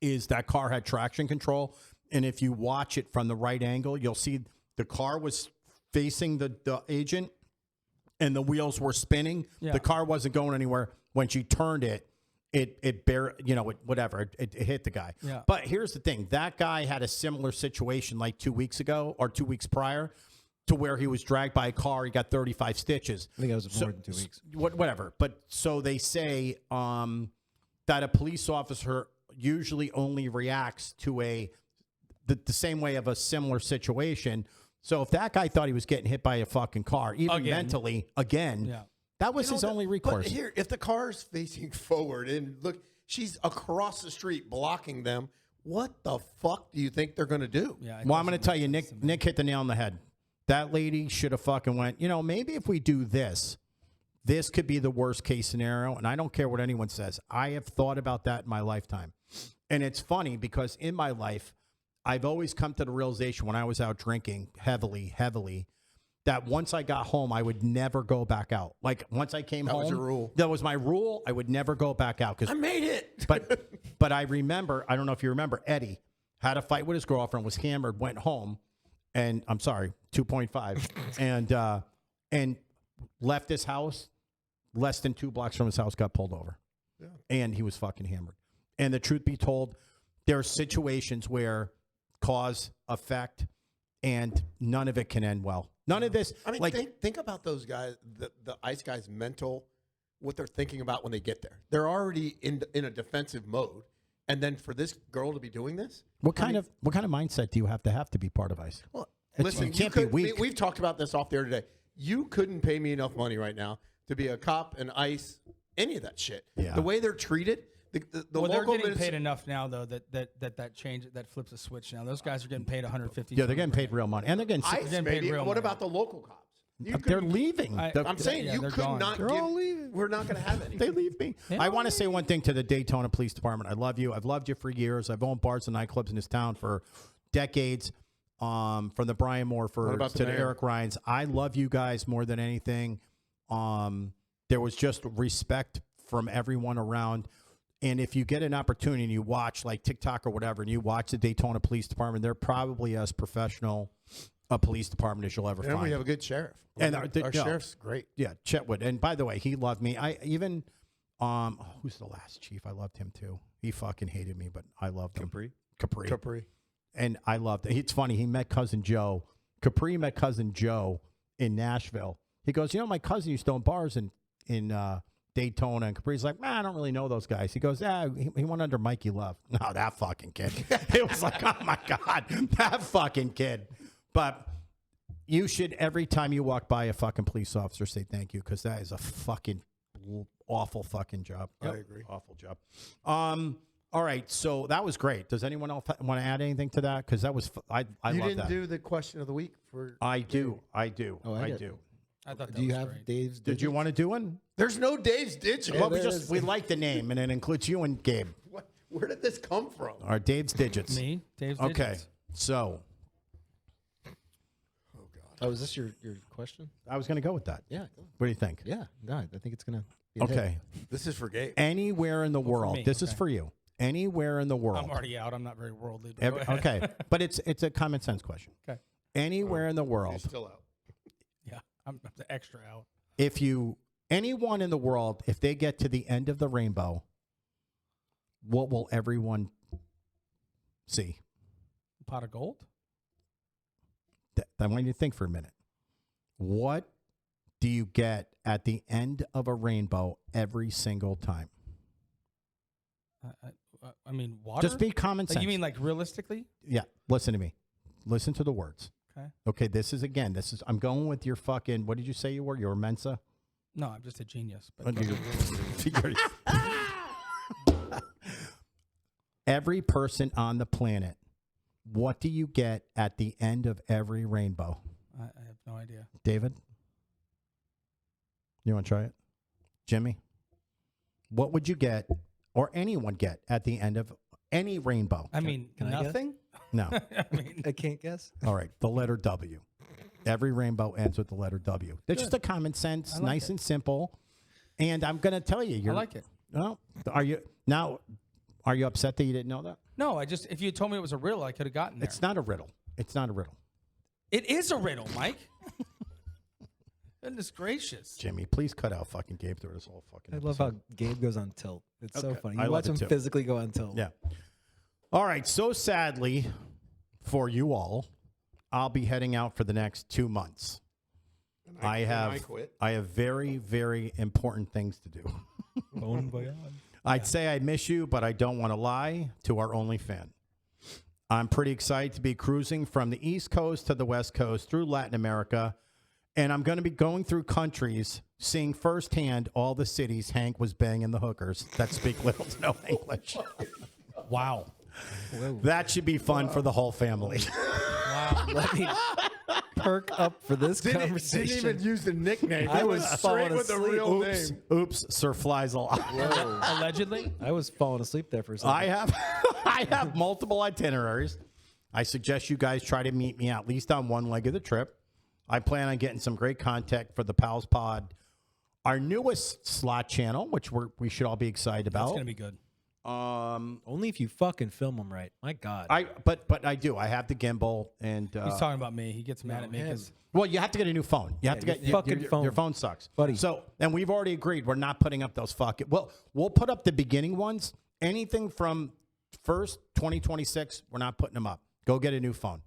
is that car had traction control, and if you watch it from the right angle, you'll see the car was facing the agent, and the wheels were spinning. Yeah. The car wasn't going anywhere. When she turned it hit the guy. Yeah. But here's the thing: that guy had a similar situation like 2 weeks ago or 2 weeks prior, to where he was dragged by a car. He got 35 stitches. I think it was more than 2 weeks. Whatever. But so they say that a police officer usually only reacts to the same way of a similar situation. So if that guy thought he was getting hit by a fucking car, even mentally, that was his only recourse. But here, if the car's facing forward and look, she's across the street blocking them, what the fuck do you think they're going to do? Yeah, Well, I'm going to tell you, Nick hit the nail on the head. That lady should have fucking went, maybe if we do this could be the worst case scenario. And I don't care what anyone says. I have thought about that in my lifetime. And it's funny because in my life, I've always come to the realization when I was out drinking heavily, that once I got home, I would never go back out. Like once I came home, That was your rule. That was my rule. I would never go back out. I made it. But I remember, I don't know if you remember, Eddie had a fight with his girlfriend, was hammered, went home. And I'm sorry, 2.5, and left his house. Less than 2 blocks from his house, got pulled over, and he was fucking hammered. And the truth be told, there are situations where cause effect and none of it can end well. None of this. I mean, like, think about those guys, the ice guys' mental, what they're thinking about when they get there. They're already in a defensive mode, and then for this girl to be doing this, what kind of mindset do you have to be part of ice? well, It's- listen, you can't be could- weak. We've talked about this off the air today. You couldn't pay me enough money right now to be a cop, an ice, any of that shit. Yeah. The way they're treated, the Well, they're local getting minis- paid enough now, though, that change that flips a switch now. Those guys are getting paid 150. Yeah, they're getting paid real money, and they're getting. ice, getting paid baby. real What money. about the local cops? You they're couldn't- leaving. I'm saying Yeah, you they're could gone. not They're give. all leaving. We're not going to have any. They leave me. Yeah. I want to say one thing to the Daytona Police Department. I love you. I've loved you for years. I've owned bars and nightclubs in this town for decades. From the Brian What Morfords about the to the mayor? Eric Ryans. I love you guys more than anything. There was just respect from everyone around. And if you get an opportunity and you watch like TikTok or whatever, and you watch the Daytona Police Department, they're probably as professional a police department as you'll ever And find. we have a good sheriff. And our no. sheriff's great. Yeah, Chetwood. And by the way, he loved me. I even who's the last chief? I loved him too. He fucking hated me, but I loved him. Capri. And I loved it. It's funny. He met cousin Joe. Capri met cousin Joe in Nashville. He goes, my cousin used to own bars in Daytona. And Capri's like, I don't really know those guys. He goes, he went under Mikey Love. No, that fucking kid. It was like, oh my God, that fucking kid. But you should, every time you walk by a fucking police officer, say thank you, because that is a fucking awful fucking job. I agree. Awful job. All right, so that was great. Does anyone else want to add anything to that? Because that was, I You love didn't that. do the question of the week for. I do. Oh, I did. do. I thought that Do you was have great. Dave's? Did you want to do one? There's no Dave's digit. Well, there is. we like the name, and it includes you and Gabe. Where did this come from? Our Dave's digits. Me, Dave's Okay, digits. so Oh, is this your question? I was going to go with that. Yeah. What do you think? Yeah. No, I think it's gonna. Be a hit. Okay. This is for Gabe. Anywhere in the world. me, This is okay. for you. Anywhere in the world. I'm already out. I'm not very worldly. But go ahead. Okay, but it's a common sense question. Okay. Anywhere in the You're world, still out. Yeah, I'm the extra out. anyone in the world, if they get to the end of the rainbow, what will everyone see? Pot of gold. I want you to think for a minute. What do you get at the end of a rainbow every single time? I mean, water. Just be common sense. Like, you mean like realistically? Yeah, listen to me. Listen to the words. Okay. Okay, I'm going with your fucking, what did you say you were? You were Mensa? No, I'm just a genius. But Every person on the planet, what do you get at the end of every rainbow? I have no idea. David? You want to try it? Jimmy? What would you get, or anyone get, at the end of any rainbow? I mean, can I guess? nothing. No. I mean, I can't guess. All right, the letter W. Every rainbow ends with the letter W. It's just a common sense, like nice it. and simple. And I'm going to tell you, I like it. No, are you upset that you didn't know that? No, if you had told me it was a riddle, I could have gotten there. It's not a riddle. It's not a riddle. It is a riddle, Mike. Goodness gracious. Jimmy, please cut out fucking Gabe through this whole fucking I love episode. how Gabe goes on tilt. It's so Okay. funny. I You love watch it him too. physically go on tilt. Yeah. All right. So sadly for you all, I'll be heading out for the next 2 months. I quit. have very, very important things to do. I'd say I miss you, but I don't want to lie to our only fan. I'm pretty excited to be cruising from the East Coast to the West Coast through Latin America. And I'm going to be going through countries, seeing firsthand all the cities Hank was banging the hookers that speak little to no English. Wow. That should be fun for the whole family. Wow. Let me perk up for this conversation. Didn't even use the nickname. I He was went falling straight with the asleep. real Oops, name. oops, Sir Fliesel. Allegedly. I was falling asleep there for a second. I have multiple itineraries. I suggest you guys try to meet me at least on one leg of the trip. I plan on getting some great content for the Pals Pod, our newest slot channel, which we should all be excited about. That's gonna be good. Only if you fucking film them right. My God. But I do. I have the gimbal, and He's talking about me. He gets mad at me him. because well, you have to get a new phone. You have to your get fucking phone. Your phone sucks, Buddy. So, and we've already agreed we're not putting up those fucking. Well, we'll put up the beginning ones. Anything from first 2026, we're not putting them up. Go get a new phone.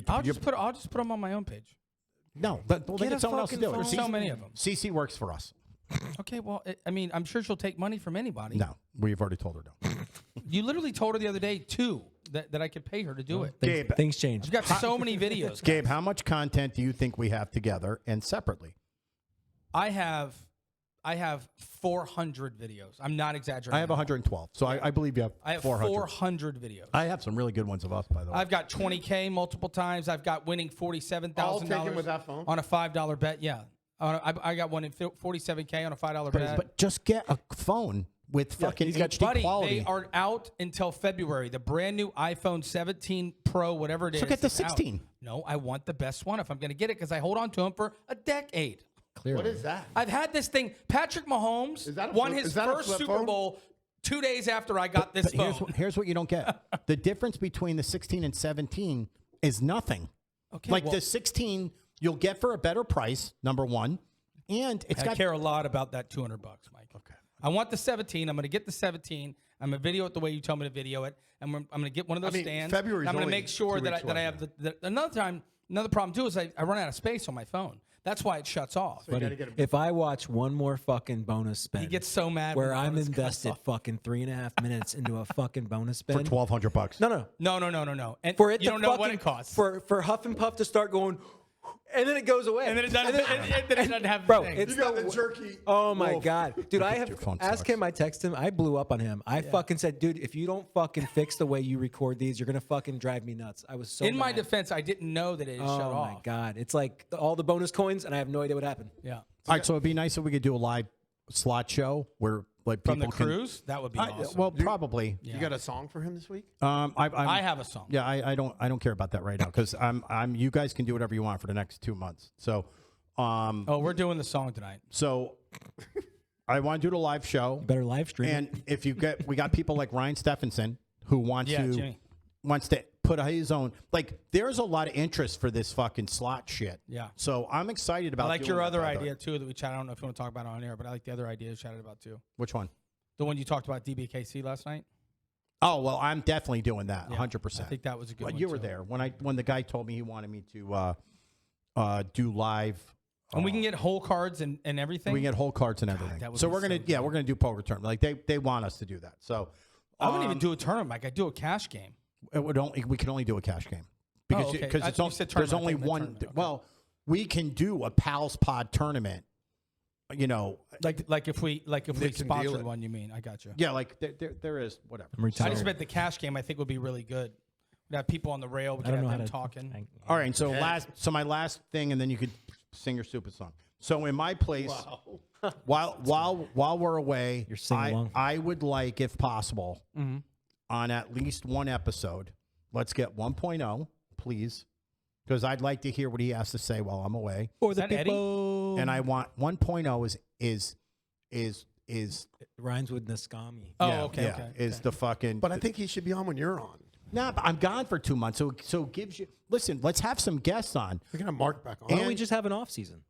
I'll just put them on my own page. No, but we'll Get get a someone else to do fucking it. phone. So many of them. CC works for us. Okay, well, I mean, I'm sure she'll take money from anybody. No, we've already told her no. You literally told her the other day too that I could pay her to do it. Gabe, Things change. I've got so many videos. Gabe, how much content do you think we have together and separately? I have 400 videos. I'm not exaggerating. I have 112, so I believe you have I have 400. 400 videos. I have some really good ones of us, by the way. I've got 20K multiple times. I've got winning All $47,000 taken with that phone? on a $5 bet. Yeah, I got one in 47K on a $5 bet. But just get a phone with fucking HD Buddy, quality. they are out until February. The brand new iPhone 17 Pro, whatever it is. So get the is out. 16. No, I want the best one if I'm going to get it because I hold on to them for a decade. Clearly. What is that? I've had this thing. Patrick Mahomes Is that a won flip- his is that a first flip Super phone? Bowl 2 days after I got this But phone. here's what you don't get. The difference between the 16 and 17 is nothing. Okay, Like well, the 16, you'll get for a better price, number one. And it's I got care a lot about that $200, Mike. Okay. I want the 17. I'm going to get the 17. I'm going to video it the way you tell me to video it. And I'm going to get one of those I mean, stands. February's I'm going to only make sure 2 that weeks I away. have another problem too is I run out of space on my phone. That's why it shuts off. You gotta get a- If I watch one more fucking bonus spin, He gets so mad where when the I'm bonus cuts invested off. fucking 3.5 minutes into a fucking bonus spin. for $1,200. No. No. And For it you to don't know what fucking- it costs. For Huff and Puff to start going, and then it goes away. and then it doesn't, and then it doesn't have Bro, the thing. it's You got the the jerky. Oh my wolf. god, dude! I Your have phone ask sucks. him. I text him. I blew up on him. I fucking said, dude, if you don't fucking fix the way you record these, you're gonna fucking drive me nuts. I was so. In my mad. defense, I didn't know that it had oh shut my off. god, it's like all the bonus coins, and I have no idea what happened. Yeah. All right, so it'd be nice if we could do a live slot show where like people From the can. cruise, that would be awesome. Well, probably. You got a song for him this week? I have a song. Yeah, I don't care about that right now because I'm. You guys can do whatever you want for the next 2 months. So, Oh, we're doing the song tonight. so I want to do the live show. Better live stream. And if you get, we got people like Ryan Stephenson who wants Jimmy. to put his own. Like, there's a lot of interest for this fucking slot shit. Yeah. So I'm excited about. I like doing your that, other by the way. idea too that we chatted. I don't know if you want to talk about it on air, but I like the other idea you chatted about too. Which one? The one you talked about DBKC last night. Oh well, I'm definitely doing that. Yeah, 100%. I think that was a good Well, one. you were too. there when the guy told me he wanted me to do live. And we can get whole cards and everything. We can get whole cards and everything. that would So be we're gonna so we're gonna do poker tournament. Like they want us to do that. So I wouldn't even do a tournament. Like I'd do a cash game. we can only do a cash game because okay. because I it's thought you only, said there's tournament. I only thought you meant one. tournament. Okay. Well, we can do a Pals Pod tournament. You know, Like if we can deal sponsored it. one, you mean? I got you. yeah, like there is whatever. I'm I retired. just meant the cash game. I think would be really good. We'd have people on the rail. We I could don't have know how them to talking. All right, so my last thing, and then you could sing your stupid song. So in my place, while we're away, You're singing along. I would like, if possible, Mm-hmm. on at least one episode, let's get 1.0, please, because I'd like to hear what he has to say while I'm away. For Is the that Eddie? people. And I want 1.0 is rhymes with Naskami. Oh, yeah, okay, yeah, okay. is the fucking. But I think he should be on when you're on. Nah, but I'm gone for 2 months, so it gives you. Listen, let's have some guests on. We're gonna have Mark back on. Why don't we And- just have an off season?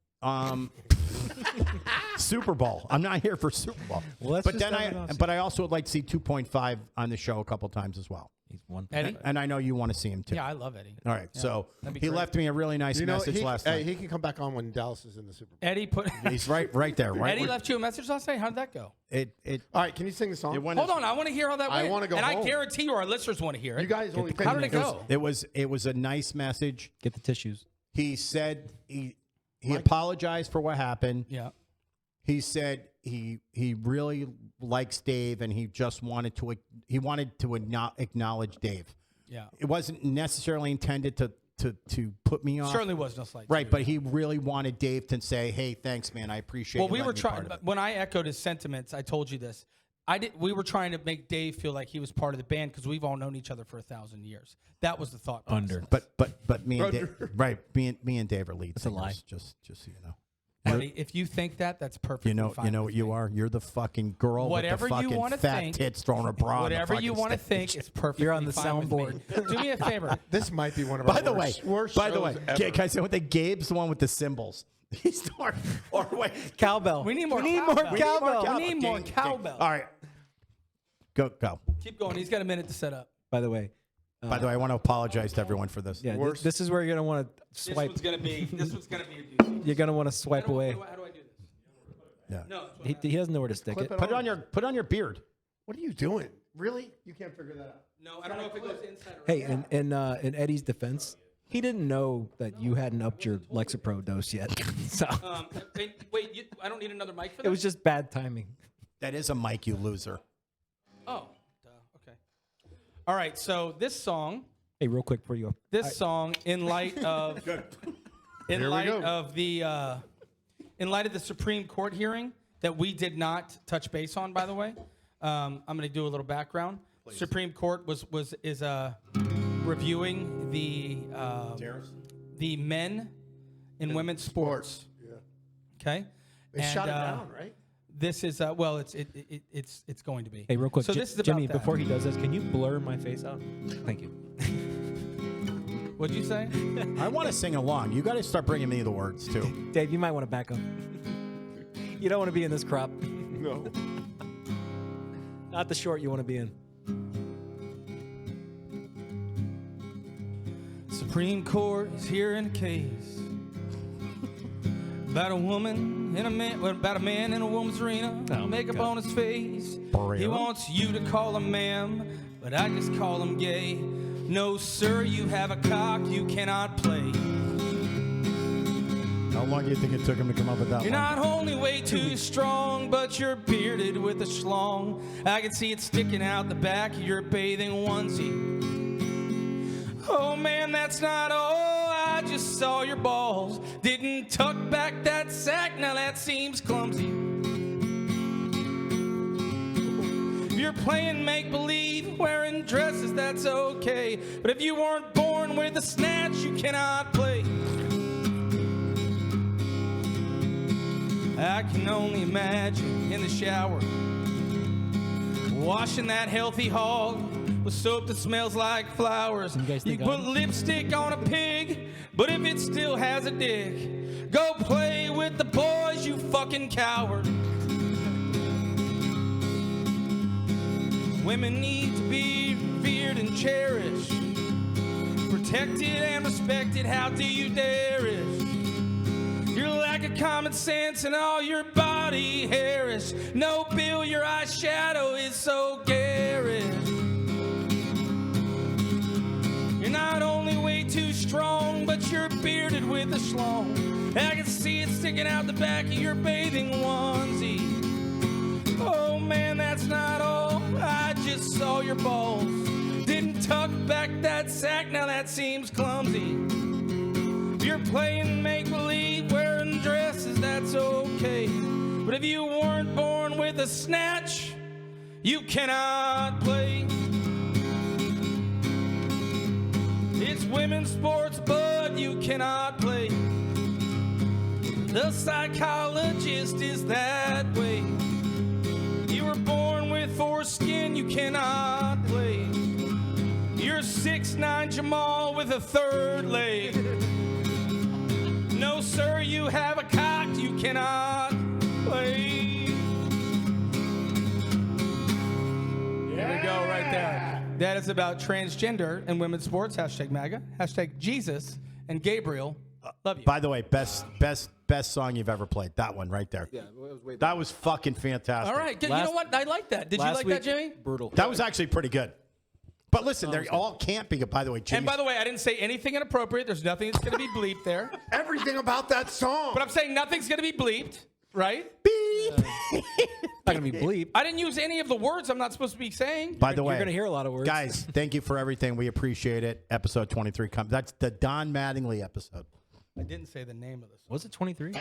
Super Bowl. I'm not here for Super Bowl. Well, let's but just then have it off but I also would like to see 2.5 on the show a couple times as well. He's one. Eddie? And I know you want to see him too. Yeah, I love Eddie. All right. So that'd be he great. left me a really nice you know, message last hey, night. he can come back on when Dallas is in the Super Bowl. Eddie put. He's right there. Right. Eddie where- left you a message last night. How did that go? It All right, can you sing the song? it went. Hold on, I want to hear how that I went. wanna go and home. I guarantee you, our listeners want to hear it. You guys only How did it go? It was a nice message. Get the tissues. He said he apologized for what happened. Yeah. He said he really likes Dave and he just wanted to acknowledge Dave. Yeah. It wasn't necessarily intended to put me off. Certainly was no slight. Right, to but you. he really wanted Dave to say, "Hey, thanks, man. I appreciate." Well, you we were letting me part trying. of it." When I echoed his sentiments, I told you this. We were trying to make Dave feel like he was part of the band because we've all known each other for 1,000 years. That was the thought process. But me and Dave, right, me and Dave are lead That's a singers. lie. Just so you know. Buddy, if you think that's perfectly You know fine what with you me. are. You're the fucking girl Whatever with the you fucking wanna fat think. tits throwing a bra. Whatever on the you want to fucking think is perfectly You're on the fine with me. soundboard. Do me a favor. This might be one of By our the way, worst by the shows way, ever. can I say what the Gabe's the one with the symbols? He's or wait, Cowbell. We need more We need cowbell. more We need more cowbell. cow- We need more Gang. cowbell. All right, go. Keep going. He's got a minute to set up. By the way, By the way, I want to apologize to everyone for this. Yeah, Worse. this is where you're gonna want to This swipe. one's gonna be a doozy. You're gonna want to swipe away. How do I do this? Yeah. No. He doesn't know where to stick it. Put it on your beard. What are you doing? Really? You can't figure that out. No, I don't know if it goes inside or Hey, in Eddie's defense, he didn't know that you hadn't upped your Lexapro dose yet. So Wait, I don't need another mic for that? it was just bad timing. That is a mic, you loser. Oh, duh. Okay. All right, so this song, Hey, real quick before you go. this song, in light of in Here we light go. of the Supreme Court hearing that we did not touch base on, by the way, I'm going to do a little background. Supreme Court is reviewing the men in women's sports. Yeah. Okay, They shut it down, right? This is it's going to be. Hey, real quick, So this is about Jimmy. that. Before he does this, can you blur my face out? Thank you. What'd you say? I want to sing along. You got to start bringing me the words too. Dave, you might want to back up. You don't want to be in this crop. No. Not the short you want to be in. Supreme Court is hearing a case about a woman and a man, about a man in a woman's arena, Oh, makeup God. on his face. He wants you to call him ma'am, but I just call him gay. No, sir, you have a cock you cannot play. How long do you think it took him to come up with that You're one? not only way too strong, but you're bearded with a schlong. I can see it sticking out the back of your bathing onesie. Oh man, that's not all. I just saw your balls. Didn't tuck back that sack. Now that seems clumsy. You're playing make-believe, wearing dresses, that's okay. But if you weren't born with a snatch, you cannot play. I can only imagine in the shower, washing that healthy hog with soap that smells like flowers. You guys think put I'm- lipstick on a pig, but if it still has a dick, go play with the boys, you fucking coward. Women need to be revered and cherished, protected and respected. How do you dare it? Your lack of common sense and all your body hairish. No, Bill, your eyeshadow is so garish. You're not only way too strong, but you're bearded with a schlong. I can see it sticking out the back of your bathing onesie. Oh man, that's not all. I just saw your balls. Didn't tuck back that sack, now that seems clumsy. You're playing make-believe, wearing dresses, that's okay. But if you weren't born with a snatch, you cannot play. It's women's sports, but you cannot play. The psychologist is that way. You were born with foreskin, you cannot play. You're 6'9" Jamal with a third leg. No, sir, you have a cock you cannot play. There we go, right there. That is about transgender and women's sports. Hashtag MAGA. Hashtag Jesus and Gabriel. Love you. By the way, best song you've ever played. That one right there. Yeah, it was way That was fucking fantastic. All right, good. Last- You know what? I like that. Did you Last like week, that, Jimmy? Brutal. That was actually pretty good. But listen, they all can't be good. By the way, And Jimmy's, by the way, I didn't say anything inappropriate. There's nothing that's going to be bleeped there. Everything about that song. But I'm saying nothing's going to be bleeped, right? Not gonna be bleep. I didn't use any of the words I'm not supposed to be saying. by the way, You're gonna hear a lot of words, guys, thank you for everything. We appreciate it. Episode 23 comes. That's the Don Mattingly episode. I didn't say the name of the song. Was it 23?